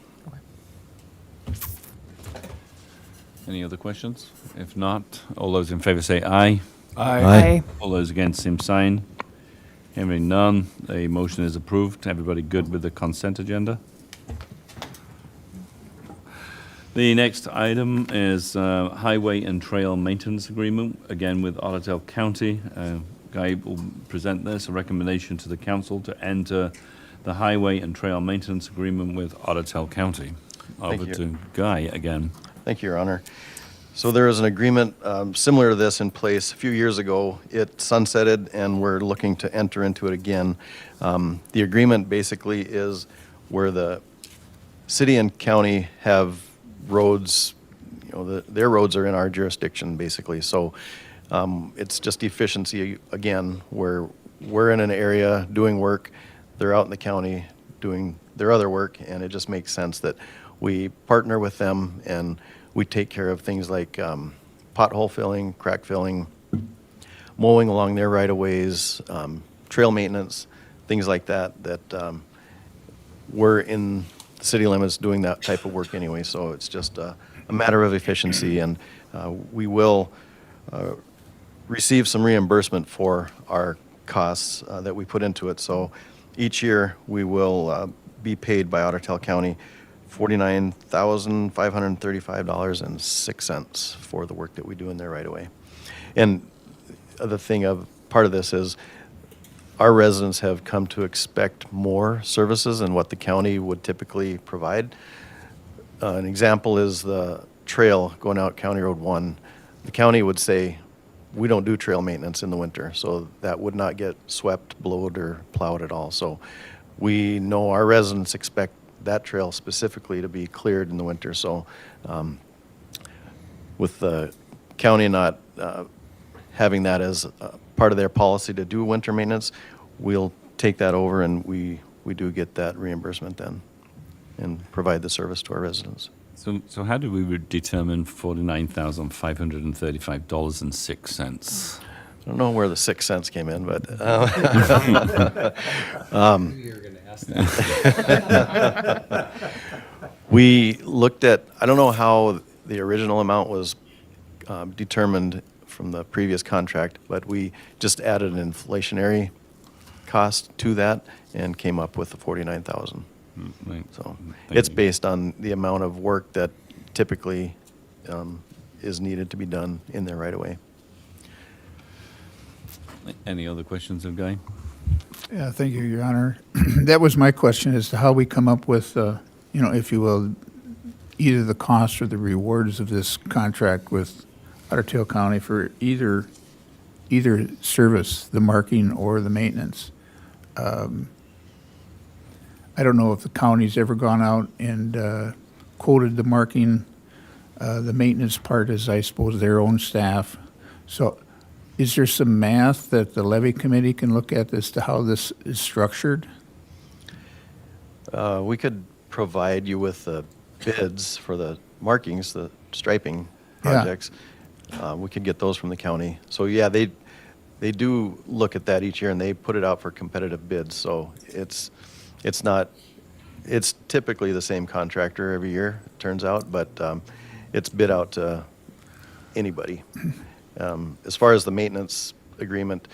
Any other questions? If not, all those in favor say aye.
Aye.
All those against, same sign. Hearing none, the motion is approved. Everybody good with the consent agenda? The next item is Highway and Trail Maintenance Agreement, again with Ottertail County. Guy will present this, a recommendation to the council to enter the Highway and Trail Maintenance Agreement with Ottertail County.
Thank
Over
you.
to Guy again.
Thank you, Your Honor. So there is an agreement similar to this in place a few years ago. It sunsetted, and we're looking to enter into it again. The agreement basically is where the city and county have roads, you know, their roads are in our jurisdiction, basically. So it's just efficiency, again, where we're in an area doing work, they're out in the county doing their other work, and it just makes sense that we partner with them and we take care of things like pothole filling, crack filling, mowing along their right-of-ways, trail maintenance, things like that, we're in the city limits doing that type of work anyway, so it's just a matter of efficiency, and we will receive some reimbursement for our costs that we put into it. So each year, we will be paid by Otter Tail County $49,535.06 for the work that we do in there right away. And the thing of part of this is our residents have come to expect more services than what the county would typically provide. An example is the trail going out County Road 1. The county would say, we don't do trail maintenance in the winter, so that would not get swept, blowed, or plowed at all. So we know our residents expect that trail specifically to be cleared in the winter. So with the county not having that as part of their policy to do winter maintenance, we'll take that over, and we do get that reimbursement then and provide the service to our residents.
So how do we determine $49,535.06?
I don't know where the 6 cents came in, but we looked at, I don't know how the original amount was determined from the previous contract, but we just added an inflationary cost to that and came up with the 49,000.
Right.
So
Thank
it's
you.
based on the amount of work that typically is needed to be done in there right away.
Any other questions of Guy?
Yeah, thank you, Your Honor. That was my question as to how we come up with, if you will, either the cost or the rewards of this contract with Otter Tail County for either service, the marking or the maintenance. I don't know if the county's ever gone out and quoted the marking. The maintenance part is, I suppose, their own staff. So is there some math that the levy committee can look at as to how this is structured?
We could provide you with the bids for the markings, the striping
Yeah.
projects. We could get those from the county. So yeah, they do look at that each year, and they put it out for competitive bids. So it's typically the same contractor every year, it turns out, but it's bid out to anybody. As far as the maintenance agreement,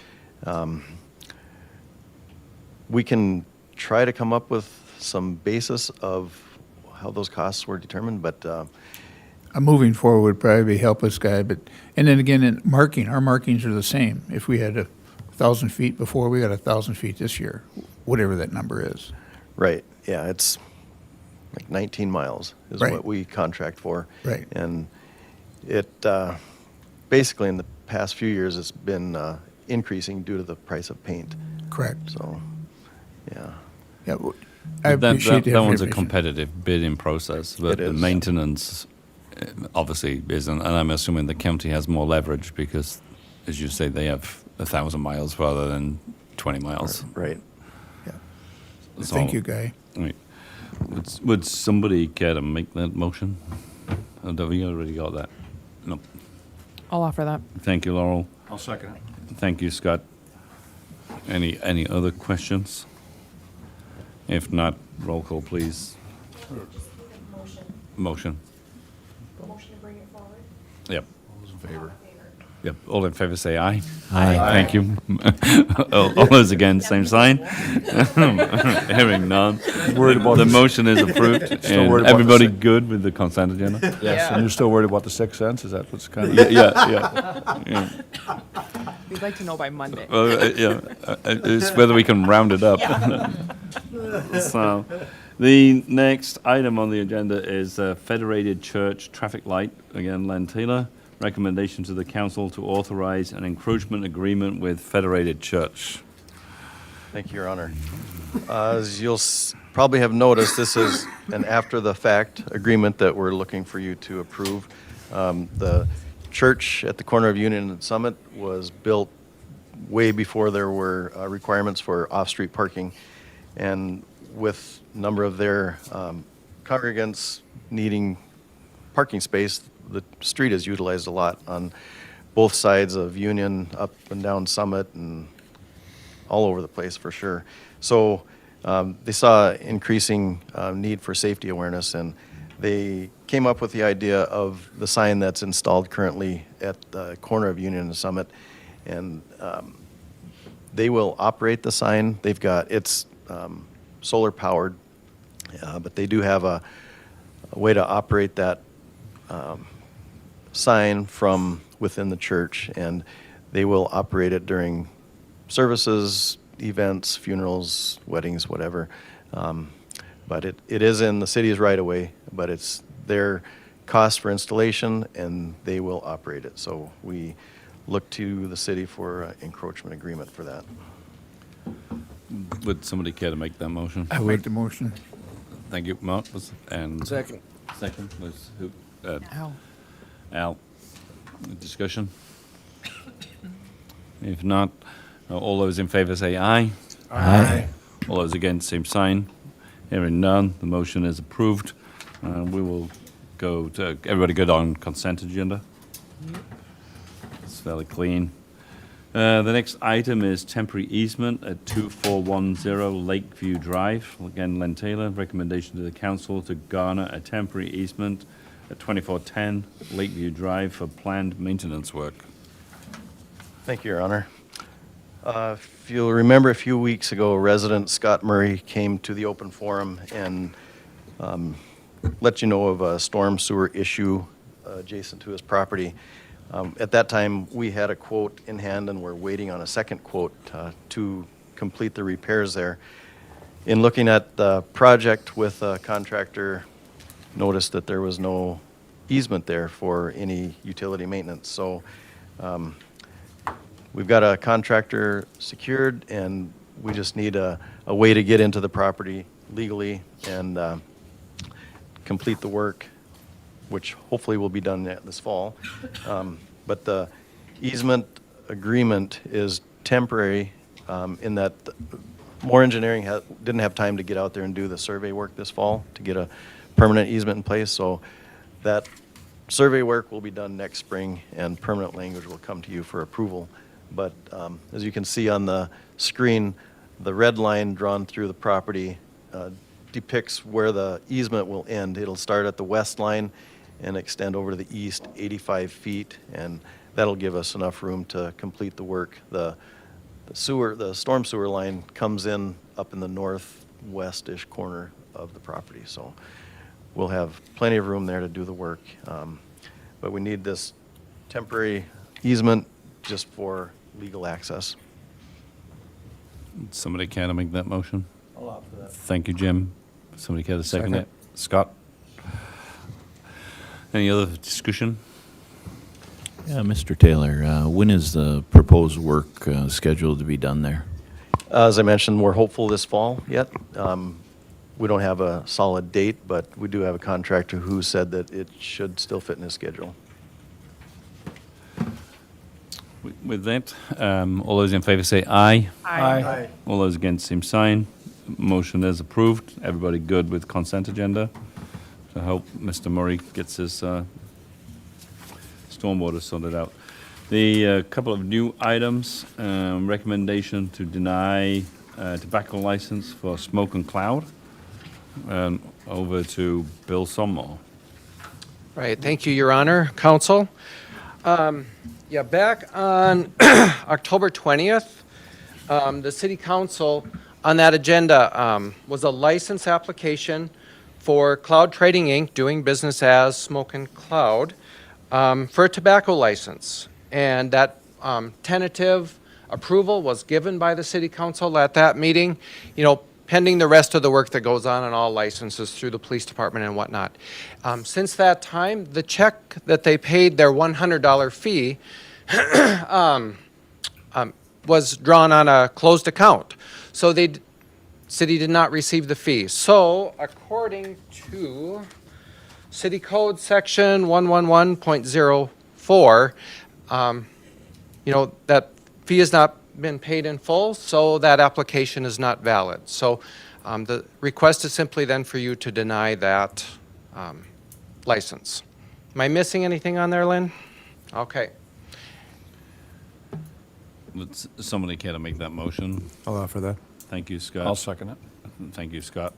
we can try to come up with some basis of how those costs were determined, but
Moving forward would probably help us, Guy, and then again, in marking, our markings are the same. If we had 1,000 feet before, we got 1,000 feet this year, whatever that number is.
right, yeah, it's like 19 miles is
Right.
what we contract for.
Right.
And it, basically in the past few years, it's been increasing due to the price of paint.
Correct.
So, yeah.
Yeah, I appreciate the
That one's a
information.
competitive bidding process, but
It
the
is.
maintenance obviously isn't. And I'm assuming the county has more leverage because, as you say, they have 1,000 miles rather than 20 miles.
Right.
So-
Thank you, Guy.
Right. Would somebody care to make that motion? Or have we already got that? No.
I'll offer that.
Thank you, Laurel.
I'll second it.
Thank you, Scott. Any other questions? If not, roll call, please. Motion.
Motion to bring it forward?
Yep.
All those in favor?
Yep. All in favor, say aye.
Aye.
Thank you. All those against, same sign. Hearing none.
Worried about
The
this.
motion is approved.
Still
And
worried about
everybody
this.
good with the consent agenda?
Yes, and you're still worried about the 6 cents? Is that what's kind of?
Yeah.
We'd like to know by Monday.
It's whether we can round it up. So, the next item on the agenda is Federated Church Traffic Light. Again, Len Taylor. Recommendation to the council to authorize an encroachment agreement with Federated Church.
Thank you, Your Honor. As you'll probably have noticed, this is an after-the-fact agreement that we're looking for you to approve. The church at the corner of Union and Summit was built way before there were requirements for off-street parking. And with a number of their congregants needing parking space, the street is utilized a lot on both sides of Union, up and down Summit, and all over the place for sure. So they saw increasing need for safety awareness, and they came up with the idea of the sign that's installed currently at the corner of Union and Summit, and they will operate the sign. It's solar powered, but they do have a way to operate that sign from within the church, and they will operate it during services, events, funerals, weddings, whatever. But it is in the city's right of way, but it's their cost for installation, and they will operate it. So we look to the city for an encroachment agreement for that.
Would somebody care to make that motion?
I make the motion.
Thank you, Mark. And
Second.
second was who?
Ow.
Al. Discussion? If not, all those in favor say aye.
Aye.
All those against, same sign. Hearing none, the motion is approved. We will go to, everybody good on consent agenda? It's fairly clean. The next item is temporary easement at 2410 Lakeview Drive. Again, Len Taylor, recommendation to the council to garner a temporary easement at 2410 Lakeview Drive for planned maintenance work.
Thank you, Your Honor. If you'll remember, a few weeks ago, resident Scott Murray came to the open forum and let you know of a storm sewer issue adjacent to his property. At that time, we had a quote in hand and we're waiting on a second quote to complete the repairs there. In looking at the project with a contractor, noticed that there was no easement there for any utility maintenance. So we've got a contractor secured, and we just need a way to get into the property legally and complete the work, which hopefully will be done this fall. But the easement agreement is temporary in that Moore Engineering didn't have time to get out there and do the survey work this fall to get a permanent easement in place. So that survey work will be done next spring, and permanent language will come to you for approval. But as you can see on the screen, the red line drawn through the property depicts where the easement will end. It'll start at the west line and extend over to the east 85 feet, and that'll give us enough room to complete the work. The storm sewer line comes in up in the northwest-ish corner of the property, so we'll have plenty of room there to do the work. But we need this temporary easement just for legal access.
Somebody care to make that motion?
I'll opt for that.
Thank you, Jim. Somebody care to second it? Scott? Any other discussion?
Yeah, Mr. Taylor, when is the proposed work scheduled to be done there?
As I mentioned, we're hopeful this fall yet. We don't have a solid date, but we do have a contractor who said that it should still fit in his schedule.
With that, all those in favor say aye.
Aye.
All those against, same sign. Motion is approved. Everybody good with consent agenda? To help Mr. Murray gets his stormwater sorted out. The couple of new items, recommendation to deny tobacco license for Smoke and Cloud. Over to Bill Sommer.
Right, thank you, Your Honor, Council. Yeah, back on October 20th, the City Council on that agenda was a license application for Cloud Trading, Inc., doing business as Smoke and Cloud, for a tobacco license. And that tentative approval was given by the City Council at that meeting, you know, pending the rest of the work that goes on all licenses through the police department and whatnot. Since that time, the check that they paid, their $100 fee, was drawn on a closed account. So the city did not receive the fee. So according to City Code Section 111.04, you know, that fee has not been paid in full, so that application is not valid. So the request is simply then for you to deny that license. Am I missing anything on there, Lynn? Okay.
Would somebody care to make that motion?
I'll offer that.
Thank you, Scott.
I'll second it.
Thank you, Scott.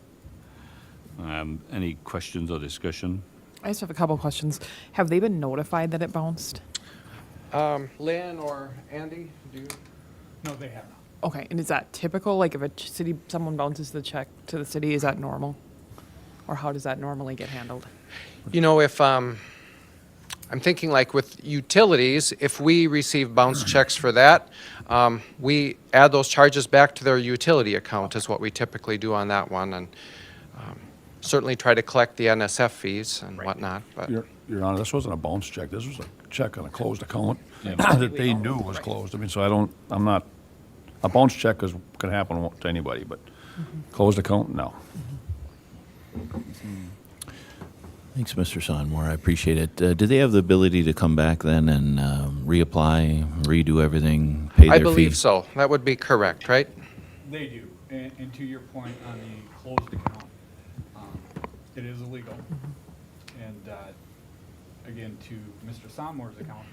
Any questions or discussion?
I just have a couple questions. Have they been notified that it bounced?
Lynn or Andy, do you?
No, they have not.
Okay, and is that typical? Like if someone bounces the check to the city, is that normal? Or how does that normally get handled?
You know, if, I'm thinking like with utilities, if we receive bounce checks for that, we add those charges back to their utility account is what we typically do on that one, and certainly try to collect the NSF fees and whatnot, but.
Your Honor, this wasn't a bounce check. This was a check on a closed account
Yeah.
that they knew was closed. I mean, so I'm not, a bounce check could happen to anybody, but closed account, no.
Thanks, Mr. Sonmore. I appreciate it. Do they have the ability to come back then and reapply, redo everything, pay their
I
fee?
believe so. That would be correct, right?
They do, and to your point on the closed account, it is illegal. And again, to Mr. Sommore's account,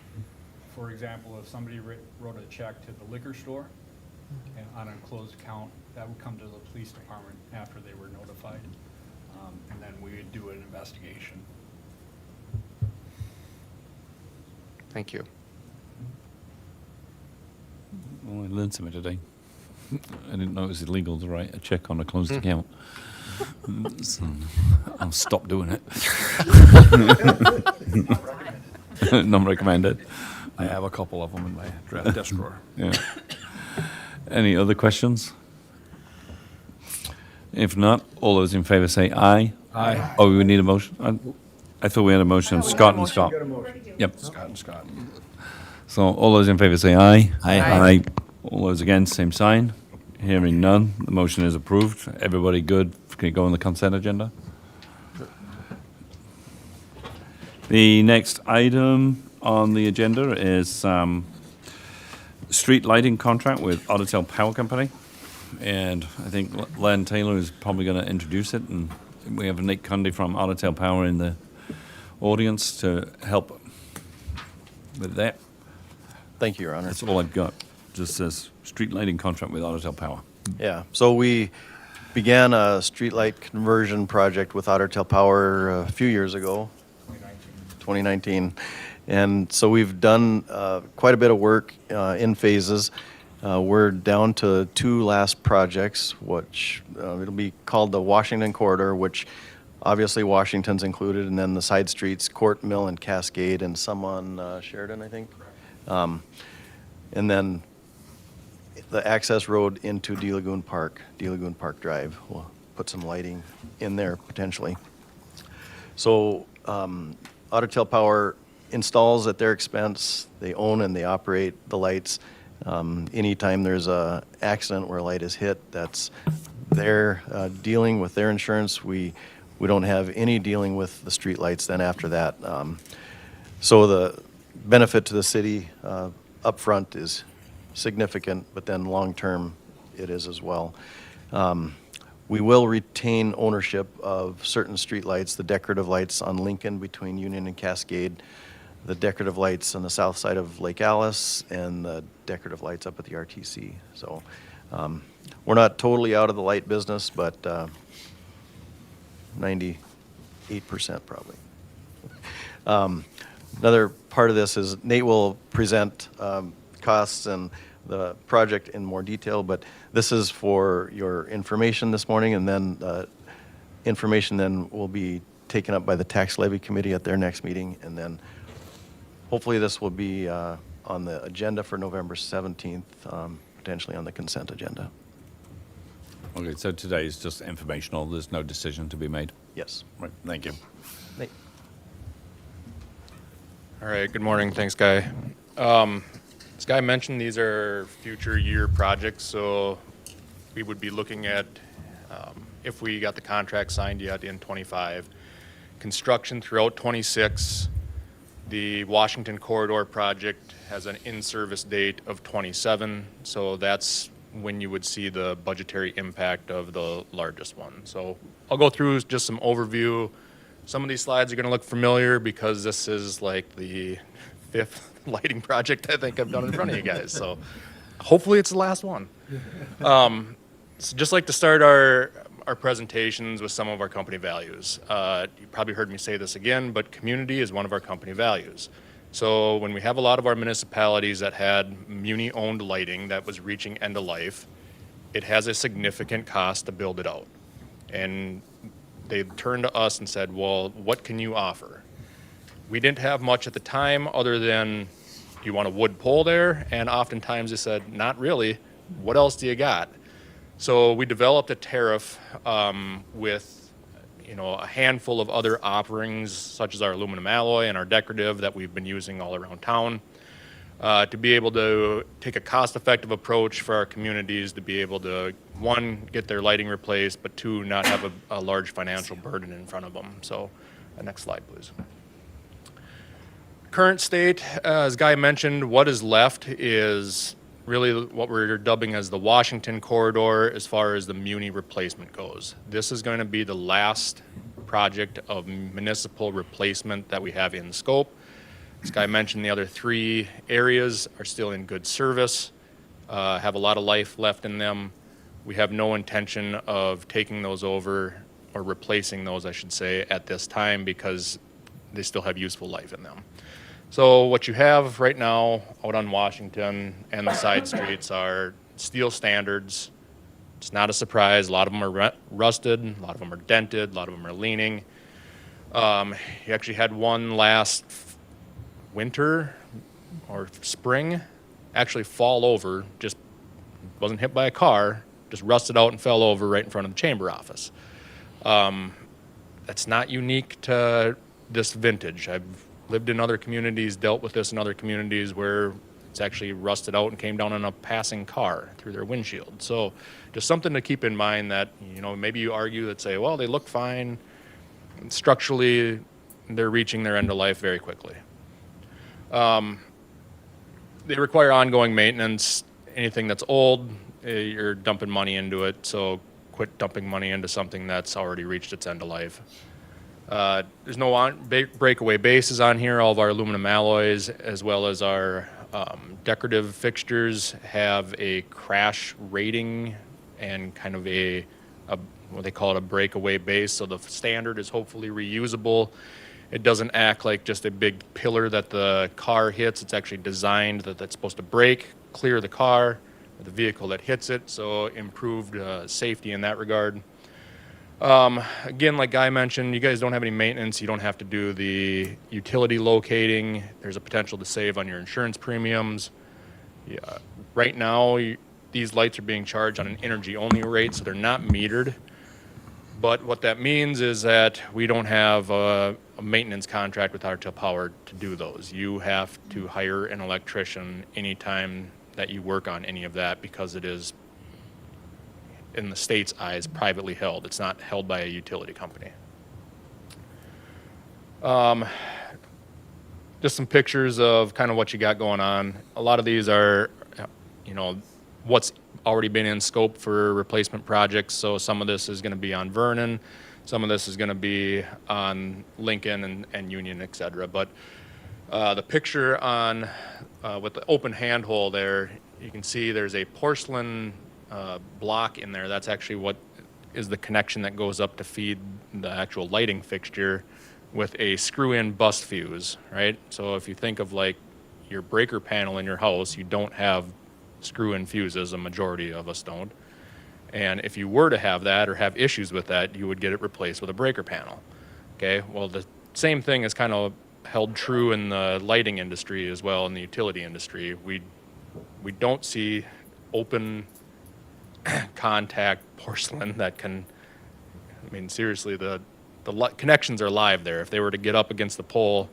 for example, if somebody wrote a check to the liquor store and on a closed account, that would come to the police department after they were notified, and then we would do an investigation.
Thank you.
Well, I learned something today. I didn't know it was illegal to write a check on a closed account. So, I'll stop doing it. Not recommended.
I have a couple of them in my draft desk drawer.
Yeah. Any other questions? If not, all those in favor say aye.
Aye.
Oh, we need a motion? I thought we had a motion, Scott and Scott.
Got a motion.
Yep.
Scott and Scott.
So all those in favor say aye.
Aye.
Aye. All those against, same sign. Hearing none, the motion is approved. Everybody good? Can you go on the consent agenda? The next item on the agenda is street lighting contract with Ottertail Power Company. And I think Len Taylor is probably going to introduce it. And we have Nick Cundy from Ottertail Power in the audience to help with that.
Thank you, Your Honor.
That's all I've got. Just says street lighting contract with Ottertail Power.
Yeah, so we began a streetlight conversion project with Ottertail Power a few years ago, 2019. And so we've done quite a bit of work in phases. We're down to 2 last projects, which it'll be called the Washington Corridor, which obviously Washington's included, and then the side streets, Court, Mill, and Cascade, and some on Sheridan, I think. And then the access road into D Lagoon Park Drive. We'll put some lighting in there potentially. So Ottertail Power installs at their expense. They own and they operate the lights. Anytime there's a accident where a light is hit, that's their dealing with their insurance. We don't have any dealing with the street lights then after that. So the benefit to the city upfront is significant, but then long-term it is as well. We will retain ownership of certain street lights, the decorative lights on Lincoln between Union and Cascade, the decorative lights on the south side of Lake Alice, and the decorative lights up at the RTC. So we're not totally out of the light business, but 98% probably. Another part of this is Nate will present costs and the project in more detail, but this is for your information this morning, and then information then will be taken up by the Tax Levy Committee at their next meeting, and then hopefully this will be on the agenda for November 17th, potentially on the consent agenda.
Okay, so today is just informational. There's no decision to be made.
Yes.
Right, thank you.
Nate.
All right, good morning. Thanks, Guy. As Guy mentioned, these are future year projects, so we would be looking at, if we got the contract signed yet in '25, construction throughout '26. The Washington Corridor project has an in-service date of '27, so that's when you would see the budgetary impact of the largest one. So I'll go through just some overview Some of these slides are going to look familiar because this is like the 5th lighting project I think I've done in front of you guys. So hopefully it's the last one. So just like to start our presentations with some of our company values. You probably heard me say this again, but community is one of our company values. So when we have a lot of our municipalities that had muni-owned lighting that was reaching end of life, it has a significant cost to build it out. And they turned to us and said, well, what can you offer? We didn't have much at the time other than, do you want a wood pole there? And oftentimes they said, not really. What else do you got? So we developed a tariff with a handful of other offerings, such as our aluminum alloy and our decorative that we've been using all around town, to be able to take a cost-effective approach for our communities to be able to, one, get their lighting replaced, but two, not have a large financial burden in front of them. So, next slide, please. Current state, as Guy mentioned, what is left is really what we're dubbing as the Washington corridor as far as the muni replacement goes. This is going to be the last project of municipal replacement that we have in scope. As Guy mentioned, the other 3 areas are still in good service, have a lot of life left in them. We have no intention of taking those over or replacing those, I should say, at this time because they still have useful life in them. So what you have right now out on Washington and the side streets are steel standards. It's not a surprise. A lot of them are rusted. A lot of them are dented. A lot of them are leaning. You actually had one last winter or spring actually fall over. Just wasn't hit by a car. Just rusted out and fell over right in front of the chamber office. That's not unique to this vintage. I've lived in other communities, dealt with this in other communities where it's actually rusted out and came down on a passing car through their windshield. So just something to keep in mind that, maybe you argue that say, well, they look fine. Structurally, they're reaching their end of life very quickly. They require ongoing maintenance. Anything that's old, you're dumping money into it. So quit dumping money into something that's already reached its end of life. There's no breakaway bases on here. All of our aluminum alloys, as well as our decorative fixtures, have a crash rating and kind of what they call it, a breakaway base. So the standard is hopefully reusable. It doesn't act like just a big pillar that the car hits. It's actually designed that that's supposed to break, clear the car, or the vehicle that hits it. So improved safety in that regard. Again, like Guy mentioned, you guys don't have any maintenance. You don't have to do the utility locating. There's a potential to save on your insurance premiums. Yeah. Right now, these lights are being charged on an energy-only rate, so they're not metered. But what that means is that we don't have a maintenance contract with Artel Power to do those. You have to hire an electrician anytime that you work on any of that because it is, in the state's eyes, privately held. It's not held by a utility company. Just some pictures of kind of what you got going on. A lot of these are, what's already been in scope for replacement projects. So some of this is going to be on Vernon. Some of this is going to be on Lincoln and Union, et cetera. But the picture on with the open handhole there, you can see there's a porcelain block in there. That's actually what is the connection that goes up to feed the actual lighting fixture with a screw-in bus fuse, right? So if you think of like your breaker panel in your house, you don't have screw-in fuses, a majority of us don't. And if you were to have that or have issues with that, you would get it replaced with a breaker panel. Okay, well, the same thing is kind of held true in the lighting industry as well, in the utility industry. We don't see open contact porcelain that can, I mean, seriously, the connections are live there. If they were to get up against the pole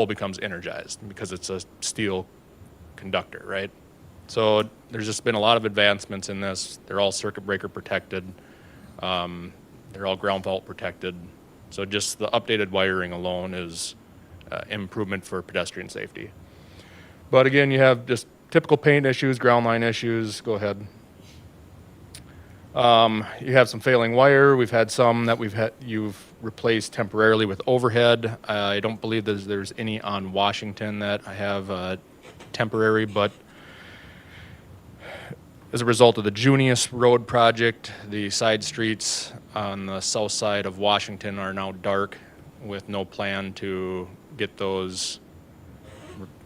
becomes energized because it's a steel conductor, right? So there's just been a lot of advancements in this. They're all circuit breaker protected. They're all ground fault protected. So just the updated wiring alone is improvement for pedestrian safety. But again, you have just typical paint issues, ground line issues. Go ahead. You have some failing wire. We've had some that you've replaced temporarily with overhead. I don't believe there's any on Washington that I have temporary, but as a result of the Junius Road project, the side streets on the south side of Washington are now dark with no plan to get those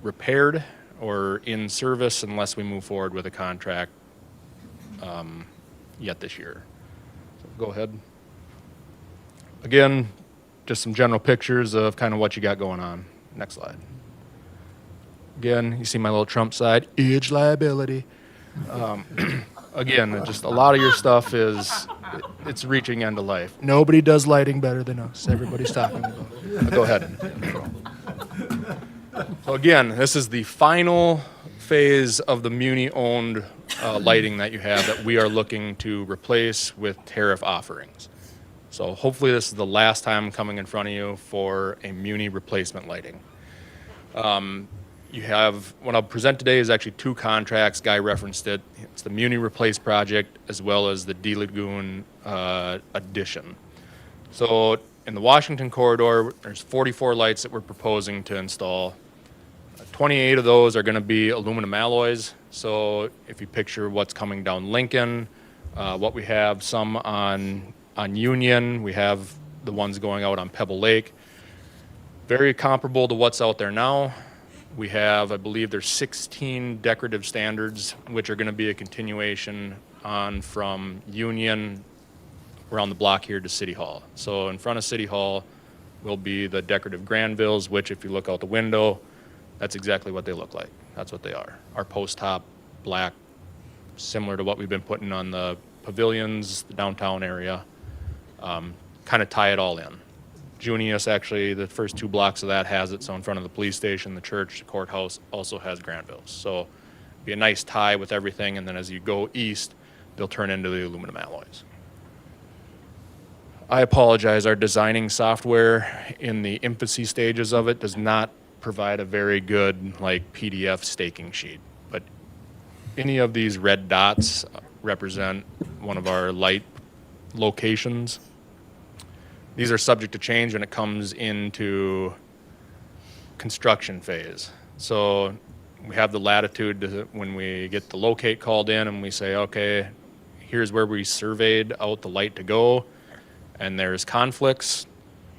repaired or in service unless we move forward with a contract yet this year. So go ahead. Again, just some general pictures of kind of what you got going on. Next slide. Again, you see my little Trump side, age liability. Again, just a lot of your stuff it's reaching end of life. Nobody does lighting better than us. Everybody's talking about it. Go ahead. So again, this is the final phase of the Muni-owned lighting that you have that we are looking to replace with tariff offerings. So hopefully this is the last time I'm coming in front of you for a Muni replacement lighting. You have, what I'll present today is actually two contracts. Guy referenced it. It's the Muni Replace project as well as the D Lagoon addition. So in the Washington corridor, there's 44 lights that we're proposing to install. 28 of those are going to be aluminum alloys. So if you picture what's coming down Lincoln, what we have some on Union, we have the ones going out on Pebble Lake. Very comparable to what's out there now. We have, I believe there's 16 decorative standards, which are going to be a continuation on from Union around the block here to City Hall. So in front of City Hall will be the decorative Granvilles, which if you look out the window, that's exactly what they look like. That's what they are. Our post top, black, similar to what we've been putting on the pavilions, the downtown area, kind of tie it all in. Junius, actually, the first 2 blocks of that has it. So in front of the police station, the church, the courthouse also has Granvilles. So be a nice tie with everything. And then as you go east, they'll turn into the aluminum alloys. I apologize. Our designing software in the infancy stages of it does not provide a very good like PDF staking sheet. But any of these red dots represent one of our light locations. These are subject to change when it comes into construction phase. So we have the latitude to, when we get the locate called in and we say, okay, here's where we surveyed out the light to go, and there's conflicts,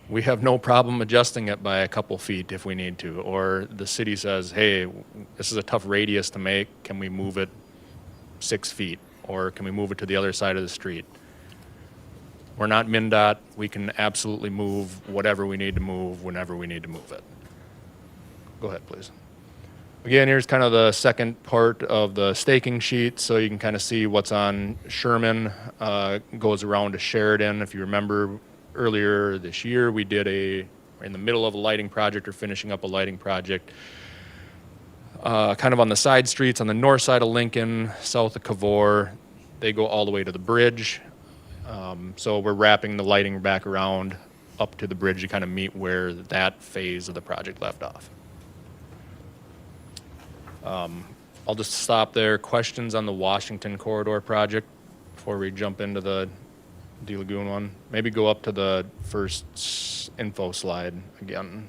we have no problem adjusting it by a couple feet if we need to. Or the city says, hey, this is a tough radius to make, can we move it 6 feet? Or can we move it to the other side of the street? We're not MnDOT. We can absolutely move whatever we need to move whenever we need to move it. Go ahead, please. Again, here's kind of the second part of the staking sheet, so you can kind of see what's on Sherman, goes around to Sheridan. If you remember earlier this year, we did in the middle of a lighting project or finishing up a lighting project, kind of on the side streets on the north side of Lincoln, south of Cavour. They go all the way to the bridge. So we're wrapping the lighting back around up to the bridge to kind of meet where that phase of the project left off. I'll just stop there. Questions on the Washington corridor project before we jump into the D Lagoon one? Maybe go up to the first info slide again.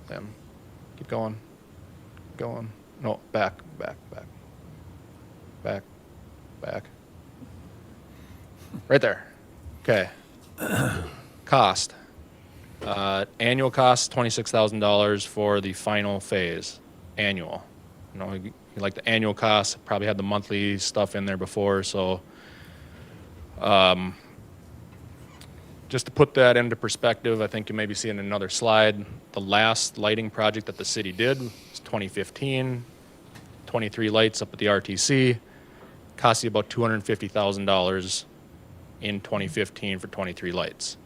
Then keep going. Going. No, back. Right there. Okay. Cost. Annual cost, $26,000 for the final phase. Annual. You know, you like the annual cost, probably had the monthly stuff in there before, so just to put that into perspective, I think you maybe see in another slide, the last lighting project that the city did was 2015, 23 lights up at the RTC, cost you about $250,000 in 2015 for 23 lights.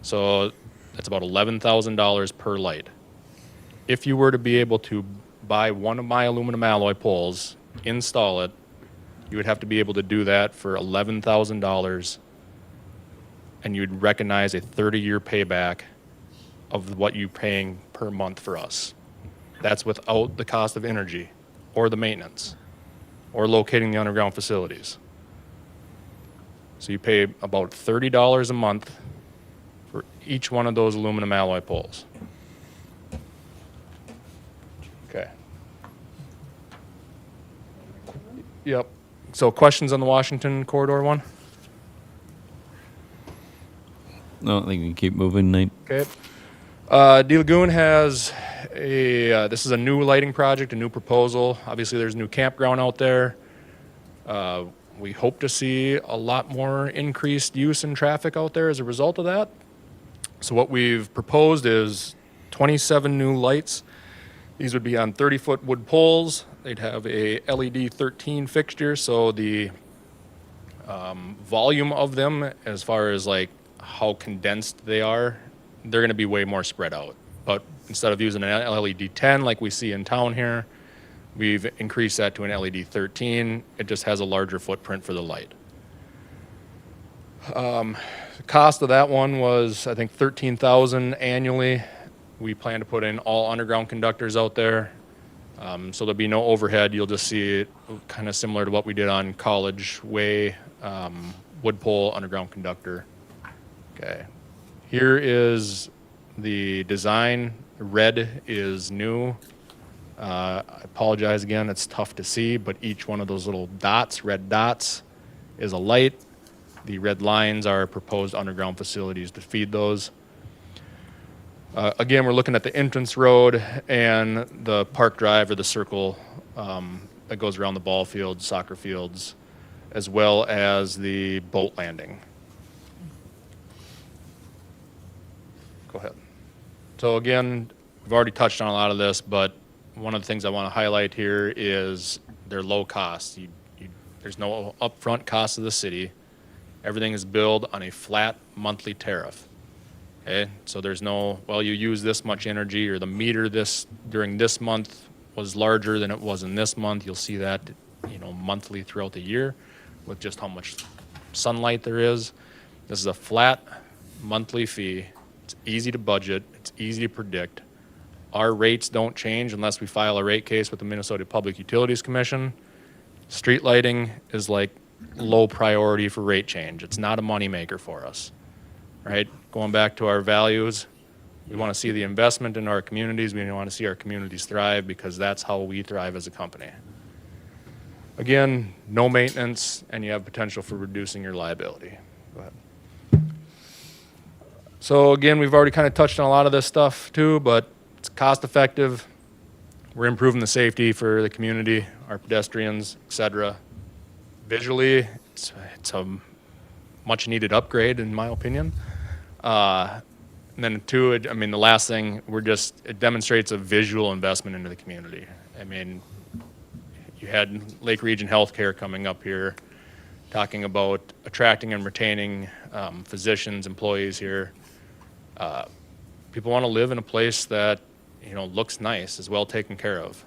So that's about $11,000 per light. If you were to be able to buy one of my aluminum alloy poles, install it, you would have to be able to do that for $11,000, and you'd recognize a 30-year payback of what you're paying per month for us. That's without the cost of energy or the maintenance or locating the underground facilities. So you pay about $30 a month for each one of those aluminum alloy poles. Okay. Yep. So questions on the Washington corridor one?
No, I think we can keep moving, Nate.
Okay. D Lagoon has this is a new lighting project, a new proposal. Obviously, there's a new campground out there. We hope to see a lot more increased use and traffic out there as a result of that. So what we've proposed is 27 new lights. These would be on 30-foot wood poles. They'd have a LED 13 fixture, so the volume of them, as far as like how condensed they are, they're going to be way more spread out. But instead of using an LED 10 like we see in town here, we've increased that to an LED 13. It just has a larger footprint for the light. The cost of that one was, I think, $13,000 annually. We plan to put in all underground conductors out there. So there'll be no overhead. You'll just see it kind of similar to what we did on College Way, wood pole underground conductor. Okay. Here is the design. Red is new. I apologize again, it's tough to see, but each one of those little dots, red dots, is a light. The red lines are proposed underground facilities to feed those. Again, we're looking at the entrance road and the park drive or the circle that goes around the ball fields, soccer fields, as well as the boat landing. Go ahead. So again, we've already touched on a lot of this, but one of the things I want to highlight here is they're low cost. There's no upfront cost of the city. Everything is billed on a flat monthly tariff. Okay, so there's no, well, you use this much energy, or the meter during this month was larger than it was in this month. You'll see that, monthly throughout the year with just how much sunlight there is. This is a flat monthly fee. It's easy to budget. It's easy to predict. Our rates don't change unless we file a rate case with the Minnesota Public Utilities Commission. Street lighting is like low priority for rate change. It's not a moneymaker for us, right? Going back to our values, we want to see the investment in our communities. We want to see our communities thrive because that's how we thrive as a company. Again, no maintenance, and you have potential for reducing your liability. Go ahead. So again, we've already kind of touched on a lot of this stuff too, but it's cost effective. We're improving the safety for the community, our pedestrians, etc. Visually, it's a much needed upgrade in my opinion. And then two, the last thing, it demonstrates a visual investment into the community. You had Lake Region Healthcare coming up here talking about attracting and retaining physicians, employees here. People want to live in a place that looks nice, is well taken care of.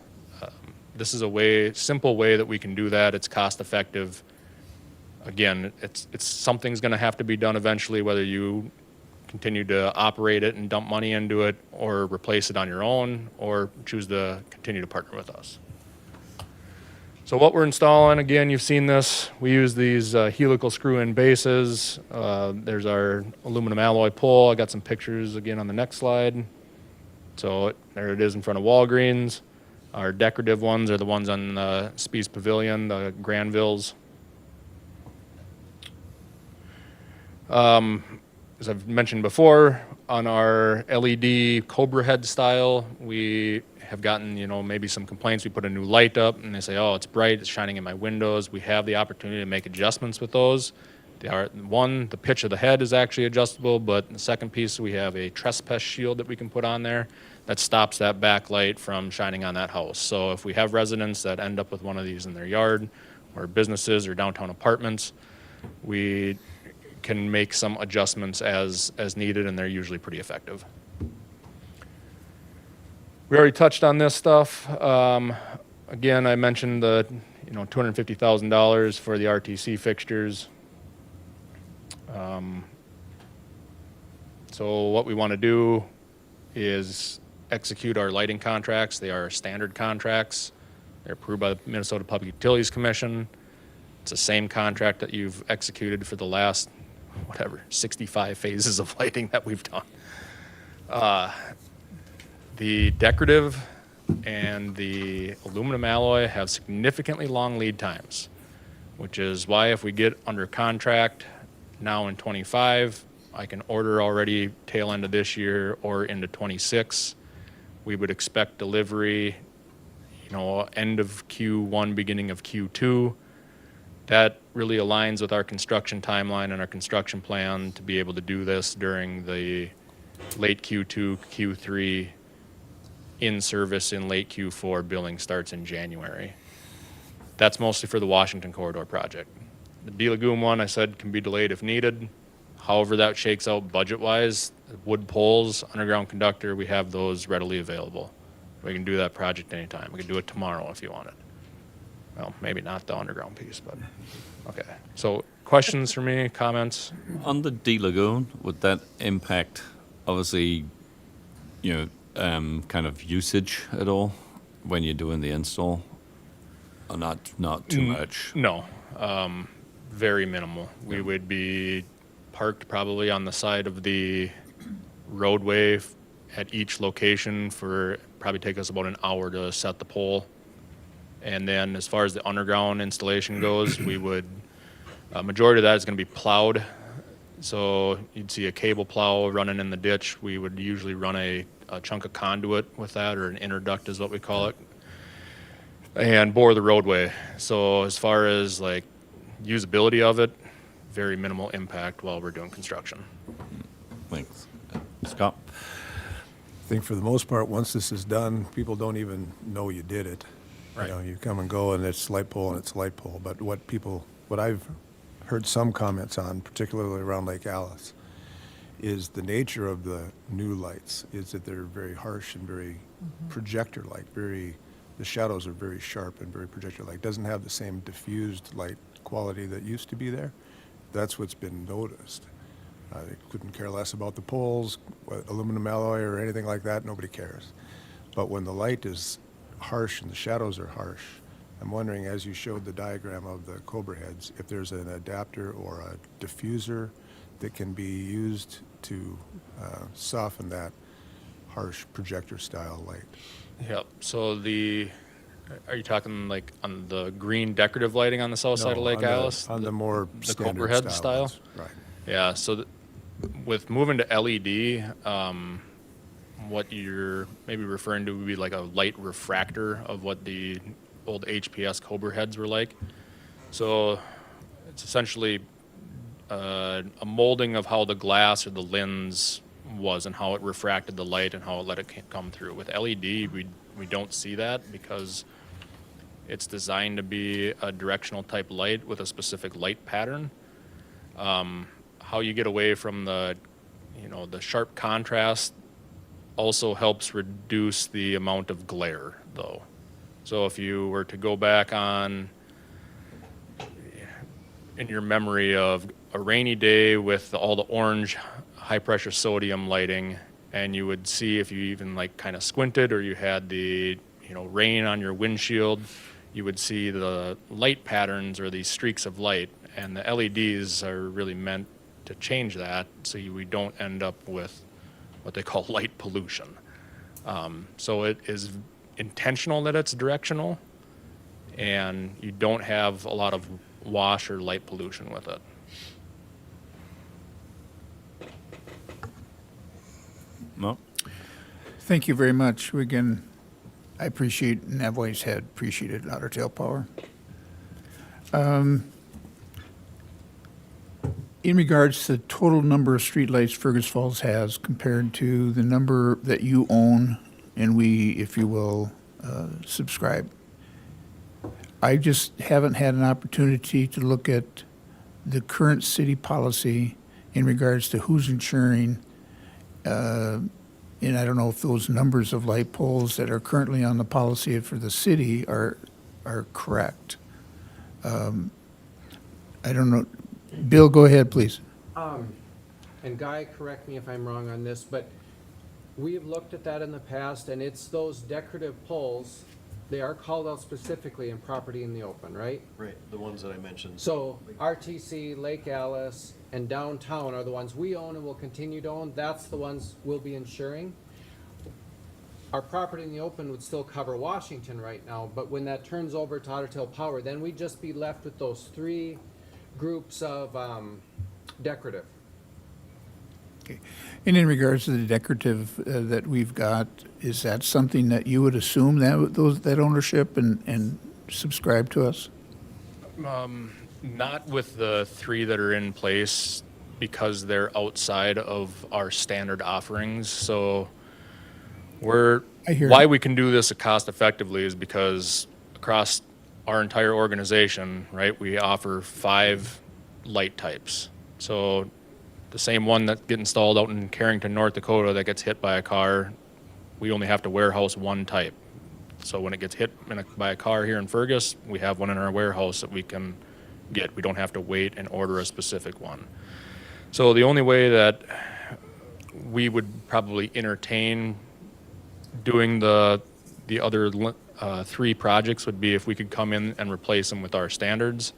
This is a simple way that we can do that. It's cost effective. Again, it's something's going to have to be done eventually, whether you continue to operate it and dump money into it, or replace it on your own, or choose to continue to partner with us. So what we're installing, again, you've seen this. We use these helical screw-in bases. There's our aluminum alloy pole. I got some pictures again on the next slide. So there it is in front of Walgreens. Our decorative ones are the ones on the Spies Pavilion, the Granvilles. As I've mentioned before, on our LED Cobra head style, we have gotten, maybe some complaints. We put a new light up and they say, oh, it's bright, it's shining in my windows. We have the opportunity to make adjustments with those. The pitch of the head is actually adjustable, but the second piece, we have a trespass shield that we can put on there that stops that backlight from shining on that house. So if we have residents that end up with one of these in their yard, or businesses or downtown apartments, we can make some adjustments as needed, and they're usually pretty effective. We already touched on this stuff. Again, I mentioned the $250,000 for the RTC fixtures. So what we want to do is execute our lighting contracts. They are standard contracts. They're approved by the Minnesota Public Utilities Commission. It's the same contract that you've executed for the last, 65 phases of lighting that we've done. The decorative and the aluminum alloy have significantly long lead times, which is why if we get under contract now in 25, I can order already tail end of this year or into 26. We would expect delivery, end of Q1, beginning of Q2. That really aligns with our construction timeline and our construction plan to be able to do this during the late Q2, Q3, in service in late Q4, billing starts in January. That's mostly for the Washington Corridor project. The De Lagoon one, I said, can be delayed if needed. However that shakes out budget-wise, wood poles, underground conductor, we have those readily available. We can do that project anytime. We can do it tomorrow if you want it. Well, maybe not the underground piece, but okay. So questions for me, comments?
On the De Lagoon, would that impact, obviously, kind of usage at all when you're doing the install? Or not too much?
No, very minimal. We would be parked probably on the side of the roadway at each location for probably take us about an hour to set the pole. And then as far as the underground installation goes, we would, majority of that is going to be plowed. So you'd see a cable plow running in the ditch. We would usually run a chunk of conduit with that, or an interduct is what we call it, and bore the roadway. So as far as like usability of it, very minimal impact while we're doing construction.
Thanks. Scott?
I think for the most part, once this is done, people don't even know you did it.
Right.
You come and go and it's light pole and it's light pole. But what I've heard some comments on, particularly around Lake Alice, is the nature of the new lights is that they're very harsh and very projector-like. The shadows are very sharp and very projector-like. Doesn't have the same diffused light quality that used to be there. That's what's been noticed. They couldn't care less about the poles, aluminum alloy or anything like that. Nobody cares. But when the light is harsh and the shadows are harsh, I'm wondering, as you showed the diagram of the Cobra heads, if there's an adapter or a diffuser that can be used to soften that harsh projector-style light.
Yep. So are you talking like on the green decorative lighting on the south side of Lake
Alice?
Alice?
On the more
the
standard
Cobra head style?
ones. Right.
Yeah. So with moving to LED, what you're maybe referring to would be like a light refractor of what the old HPS Cobra heads were like. So it's essentially a molding of how the glass or the lens was and how it refracted the light and how it let it come through. With LED, we don't see that because it's designed to be a directional type light with a specific light pattern. How you get away from the sharp contrast also helps reduce the amount of glare, though. So if you were to go back on in your memory of a rainy day with all the orange high pressure sodium lighting, and you would see if you even like kind of squinted or you had the rain on your windshield, you would see the light patterns or these streaks of light, and the LEDs are really meant to change that so we don't end up with what they call light pollution. So it is intentional that it's directional, and you don't have a lot of wash or light pollution with it.
No?
Thank you very much. Again, I appreciate, and I've always had appreciated Otter Tail Power. In regards to the total number of streetlights Fergus Falls has compared to the number that you own and we, if you will, subscribe, I just haven't had an opportunity to look at the current city policy in regards to who's insuring, and I don't know if those numbers of light poles that are currently on the policy for the city are correct. I don't know. Bill, go ahead, please.
And Guy, correct me if I'm wrong on this, but we've looked at that in the past, and it's those decorative poles they are called out specifically in property in the open, right?
Right, the ones that I mentioned.
So RTC, Lake Alice, and downtown are the ones we own and will continue to own. That's the ones we'll be insuring. Our property in the open would still cover Washington right now, but when that turns over to Otter Tail Power, then we'd just be left with those three groups of decorative.
Okay. And in regards to the decorative that we've got, is that something that you would assume that ownership and subscribe to us?
Not with the three that are in place because they're outside of our standard offerings. So
I hear
why
you.
we can do this cost effectively is because across our entire organization, right, we offer 5 light types. So the same one that get installed out in Carrington, North Dakota that gets hit by a car, we only have to warehouse one type. So when it gets hit by a car here in Fergus, we have one in our warehouse that we can get. We don't have to wait and order a specific one. So the only way that we would probably entertain doing the other 3 projects would be if we could come in and replace them with our standards.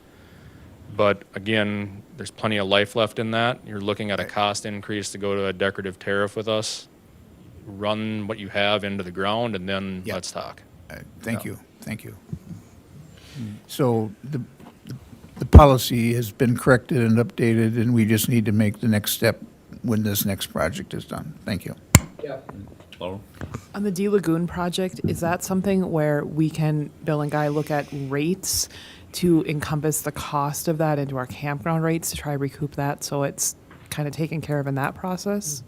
But again, there's plenty of life left in that. You're looking at a cost increase to go to a decorative tariff with us. Run what you have into the ground and then
Yep.
let's talk.
Thank you. So the policy has been corrected and updated, and we just need to make the next step when this next project is done. Thank you.
Yeah.
Laurel?
On the D Lagoon project, is that something where we can, Bill and Guy, look at rates to encompass the cost of that into our campground rates to try to recoup that, so it's kind of taken care of in that process?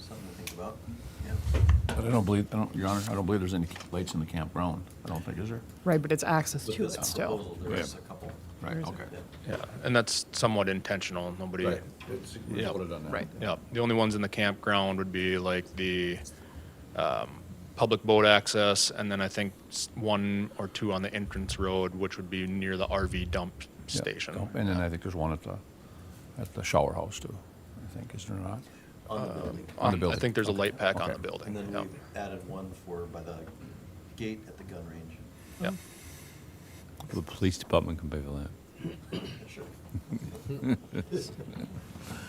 Something to think about.
But I don't believe, Your Honor, I don't believe there's any lights in the campground. I don't think, is there?
Right, but it's access
With
to
this
it still.
proposal, there's a couple.
Right, okay.
Yeah, and that's somewhat intentional. Nobody.
Right. It's, we
Yeah.
voted on that.
Right.
Yeah, the only ones in the campground would be like the public boat access, and then I think 1 or 2 on the entrance road, which would be near the RV dump
Yeah.
station.
And then I think there's one at the shower house too, I think, is there not?
On the building.
On the
I
building.
think there's a
Okay.
light pack on
Okay.
the building.
And then
Yep.
we added one by the gate at the gun range.
Yep.
The police department can pay for that.
Sure.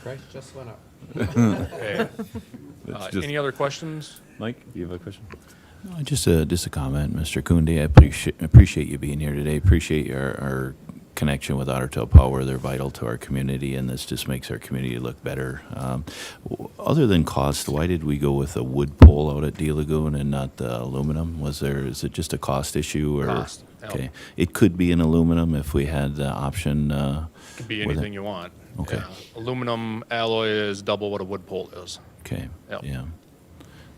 Price just went up.
Okay.
That's just-
Any other questions?
Mike, do you have a question?
No, just a comment, Mr. Kunde. I appreciate you being here today. Appreciate our connection with Otter Tail Power. They're vital to our community, and this just makes our community look better. Other than cost, why did we go with a wood pole out at D Lagoon and not the aluminum? Is it just a cost issue or?
Cost, yep.
Okay, it could be an aluminum if we had the option.
Could be
with it.
anything you want.
Okay.
Yeah. Aluminum alloy is double what a wood pole is.
Okay.
Yep.
Yeah.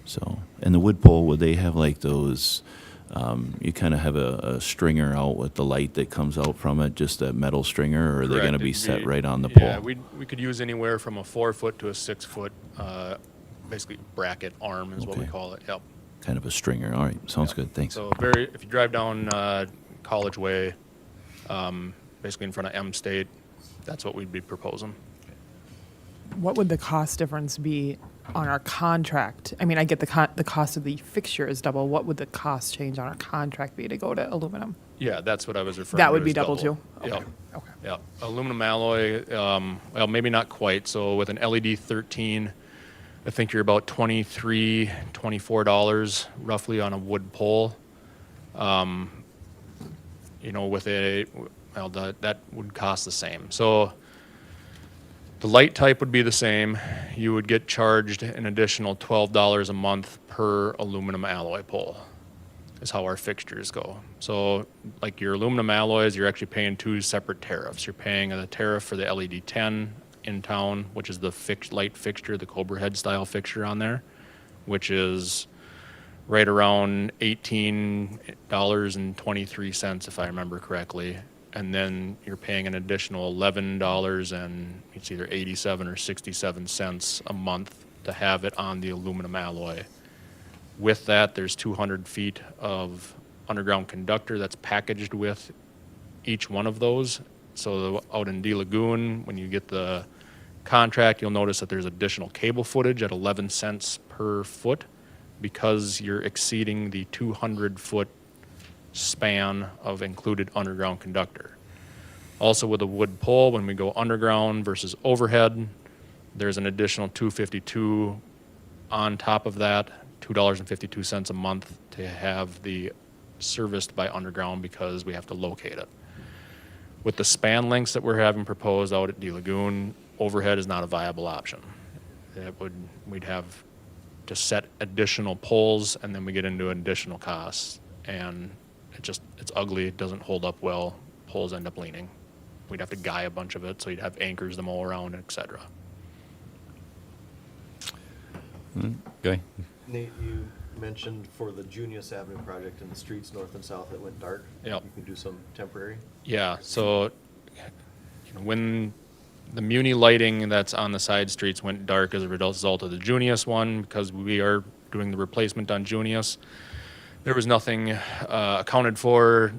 So, and the wood pole, would they have like those? You kind of have a stringer out with the light that comes out from it, just a metal stringer, or are they going to
Correct.
be
It'd
set right on the pole?
Yeah, we could use anywhere from a 4-foot to a 6-foot, basically bracket arm is what we
Okay.
call it. Yep.
Kind of a stringer. All right. Sounds good. Thanks.
So if you drive down College Way, basically in front of M State, that's what we'd be proposing.
What would the cost difference be on our contract? I mean, I get the cost of the fixture is double. What would the cost change on our contract be to go to aluminum?
Yeah, that's what I was referring to.
That would be
as
double too?
Yep.
Okay. Okay.
Yeah, aluminum alloy, well, maybe not quite. So with an LED 13, I think you're about $23, $24 roughly on a wood pole. With that would cost the same. So the light type would be the same. You would get charged an additional $12 a month per aluminum alloy pole, is how our fixtures go. So like your aluminum alloys, you're actually paying 2 separate tariffs. You're paying a tariff for the LED 10 in town, which is the light fixture, the Cobra head style fixture on there, which is right around $18.23, if I remember correctly. And then you're paying an additional $11 and it's either 87 or 67 cents a month to have it on the aluminum alloy. With that, there's 200 feet of underground conductor that's packaged with each one of those. So out in D Lagoon, when you get the contract, you'll notice that there's additional cable footage at 11 cents per foot because you're exceeding the 200-foot span of included underground conductor. Also with a wood pole, when we go underground versus overhead, there's an additional $252 on top of that, $2.52 a month to have the serviced by underground because we have to locate it. With the span lengths that we're having proposed out at D Lagoon, overhead is not a viable option. We'd have to set additional poles, and then we get into additional costs. And it's ugly, it doesn't hold up well, poles end up leaning. We'd have to guy a bunch of it, so you'd have anchors them all around, et cetera.
Okay.
Nate, you mentioned for the Junius Avenue project in the streets north and south that went dark.
Yep.
You can do some temporary.
Yeah, so when the muni lighting that's on the side streets went dark as a result of the Junius one, because we are doing the replacement on Junius, there was nothing accounted for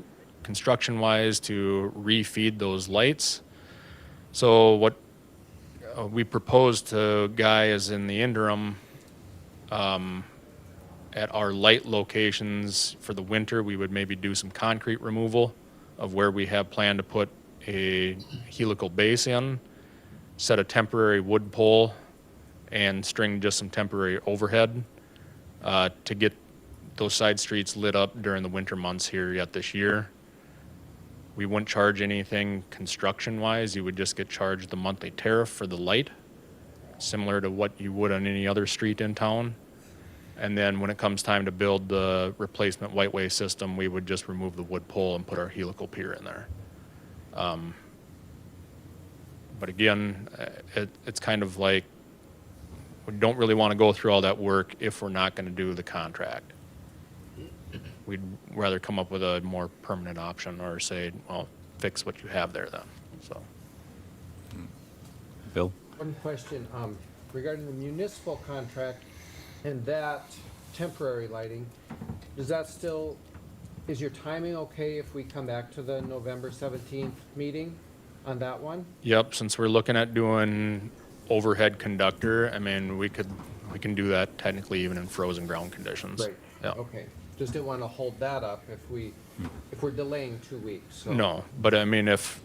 construction-wise to refeed those lights. So what we proposed to Guy is in the interim, at our light locations for the winter, we would maybe do some concrete removal of where we have planned to put a helical base in, set a temporary wood pole, and string just some temporary overhead to get those side streets lit up during the winter months here yet this year. We wouldn't charge anything construction-wise. You would just get charged the monthly tariff for the light, similar to what you would on any other street in town. And then when it comes time to build the replacement whiteway system, we would just remove the wood pole and put our helical pier in there. But again, it's kind of like, we don't really want to go through all that work if we're not going to do the contract. We'd rather come up with a more permanent option or say, well, fix what you have there then, so.
Bill?
One question, regarding the municipal contract and that temporary lighting, is your timing okay if we come back to the November 17th meeting on that one?
Yep, since we're looking at doing overhead conductor, I mean, we can do that technically even in frozen ground conditions.
Right,
Yeah.
okay. Just didn't want to hold that up if we're delaying 2 weeks, so.
No, but I mean, if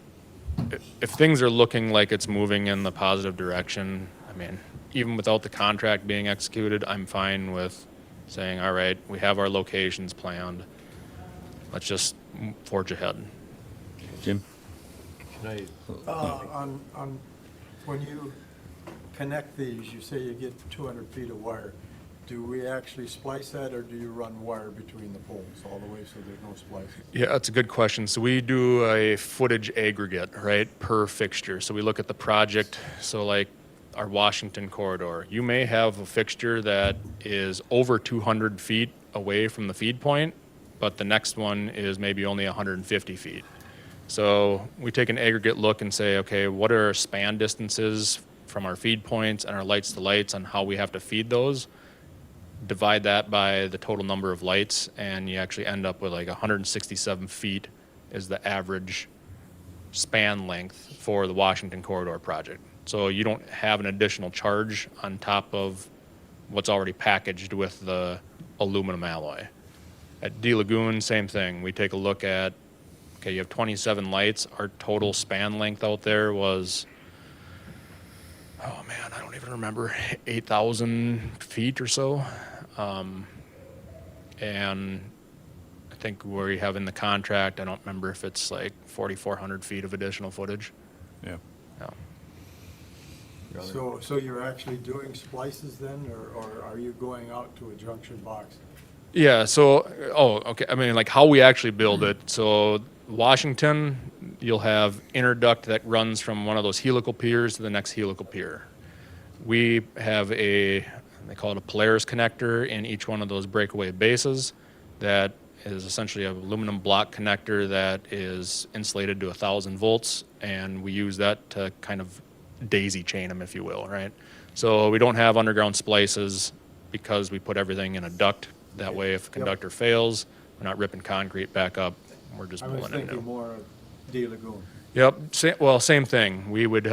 things are looking like it's moving in the positive direction, I mean, even without the contract being executed, I'm fine with saying, all right, we have our locations planned. Let's just forge ahead.
Jim?
Can I,
On, when you connect these, you say you get 200 feet of wire. Do we actually splice that, or do you run wire between the poles all the way so there's no splicing?
Yeah, that's a good question. So we do a footage aggregate, right, per fixture. So we look at the project, so like our Washington corridor, you may have a fixture that is over 200 feet away from the feed point, but the next one is maybe only 150 feet. So we take an aggregate look and say, okay, what are our span distances from our feed points and our lights to lights on how we have to feed those? Divide that by the total number of lights, and you actually end up with like 167 feet is the average span length for the Washington corridor project. So you don't have an additional charge on top of what's already packaged with the aluminum alloy. At D Lagoon, same thing. We take a look at, okay, you have 27 lights. Our total span length out there was, oh man, I don't even remember, 8,000 feet or so. And I think where you have in the contract, I don't remember if it's like 4,400 feet of additional footage.
Yeah.
Yeah.
So you're actually doing splices then, or are you going out to a junction box?
Yeah, so, okay, I mean, like how we actually build it. So Washington, you'll have interduct that runs from one of those helical piers to the next helical pier. We have they call it a Polaris connector in each one of those breakaway bases that is essentially an aluminum block connector that is insulated to 1,000 volts, and we use that to kind of daisy chain them, if you will, right? So we don't have underground splices because we put everything in a duct. That way, if the conductor fails, we're not ripping concrete back up. We're just
I was
pulling it
thinking
new.
more of D Lagoon.
Yep. Same thing. We would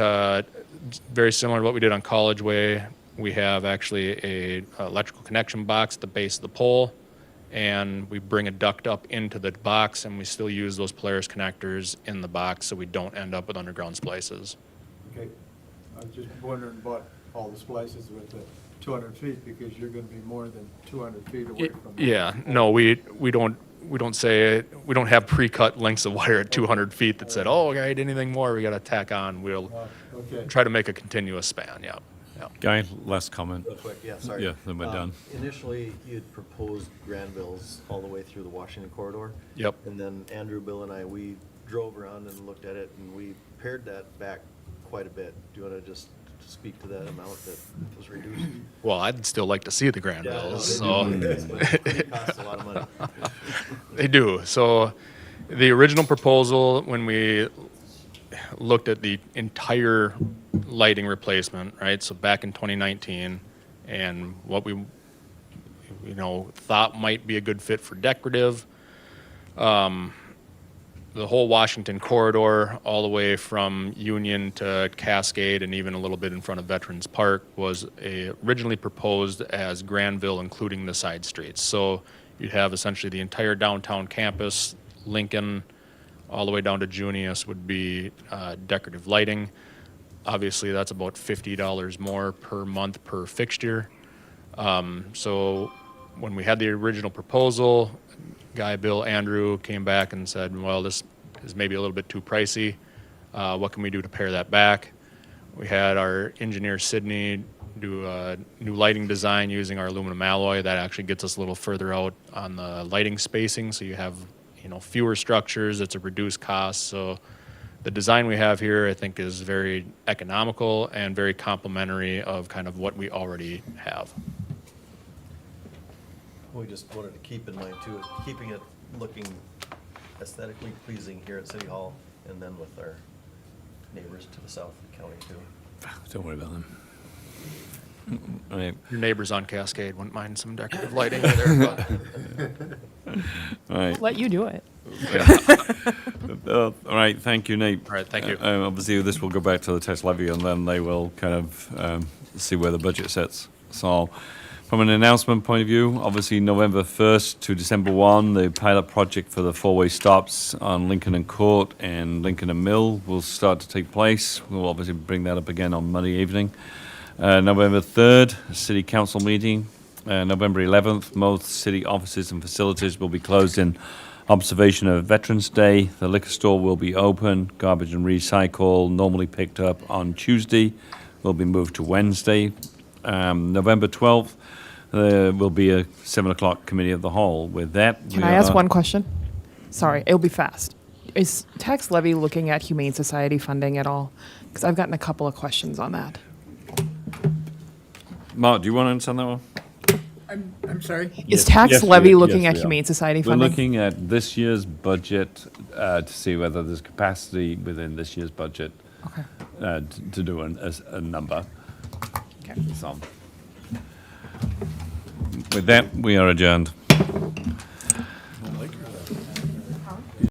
very similar to what we did on College Way. We have actually a electrical connection box at the base of the pole, and we bring a duct up into the box, and we still use those Polaris connectors in the box so we don't end up with underground splices.
Okay, I was just wondering about all the splices with the 200 feet, because you're gonna be more than 200 feet away from.
Yeah, no, we don't have pre-cut lengths of wire at 200 feet that said, oh, okay, anything more, we gotta tack on. We'll
Okay.
try to make a continuous span, yeah.
Guy, last comment.
Real quick, yeah, sorry.
Yeah, then we're done.
Initially, you'd proposed Granville's all the way through the Washington corridor.
Yep.
And then Andrew, Bill, and I, we drove around and looked at it, and we pared that back quite a bit. Do you want to just speak to that amount that was reduced?
Well, I'd still like to see the
Yeah,
Granvilles,
no, they do,
so.
but it costs a lot of money.
They do. So the original proposal, when we looked at the entire lighting replacement, right? So back in 2019, and what we, thought might be a good fit for decorative, the whole Washington corridor, all the way from Union to Cascade and even a little bit in front of Veterans Park, was originally proposed as Granville, including the side streets. So you'd have essentially the entire downtown campus, Lincoln, all the way down to Junius would be decorative lighting. Obviously, that's about $50 more per month per fixture. So when we had the original proposal, Guy, Bill, Andrew came back and said, well, this is maybe a little bit too pricey. What can we do to pare that back? We had our engineer, Sydney, do a new lighting design using our aluminum alloy. That actually gets us a little further out on the lighting spacing, so you have fewer structures. It's a reduced cost. So the design we have here, I think, is very economical and very complementary of kind of what we already have.
We just wanted to keep in mind too, keeping it looking aesthetically pleasing here at City Hall, and then with our neighbors to the south of the county too.
Don't worry about them. All right.
Your neighbors on Cascade wouldn't mind some decorative lighting there, but
All right.
Let you do it.
All right, thank you, Nate.
All right, thank you.
Obviously, this will go back to the tax levy, and then they will kind of see where the budget sits. So, from an announcement point of view, obviously November 1st to December 1, the pilot project for the four-way stops on Lincoln and Court and Lincoln and Mill will start to take place. We'll obviously bring that up again on Monday evening. November 3rd, City Council meeting. November 11th, most city offices and facilities will be closed in observation of Veterans Day. The liquor store will be open. Garbage and recycle, normally picked up on Tuesday, will be moved to Wednesday. November 12th, there will be a 7 o'clock committee of the whole. With that,
Can I ask one question? Sorry, it'll be fast. Is tax levy looking at Humane Society funding at all? Because I've gotten a couple of questions on that.
Mark, do you want to answer that one?
I'm sorry?
Is tax
Yes, we
levy
are.
looking
Yes,
at
we are.
Humane Society
We're
funding?
looking at this year's budget to see whether there's capacity within this year's budget
Okay.
to do a number.
Okay.
So, with that, we are adjourned.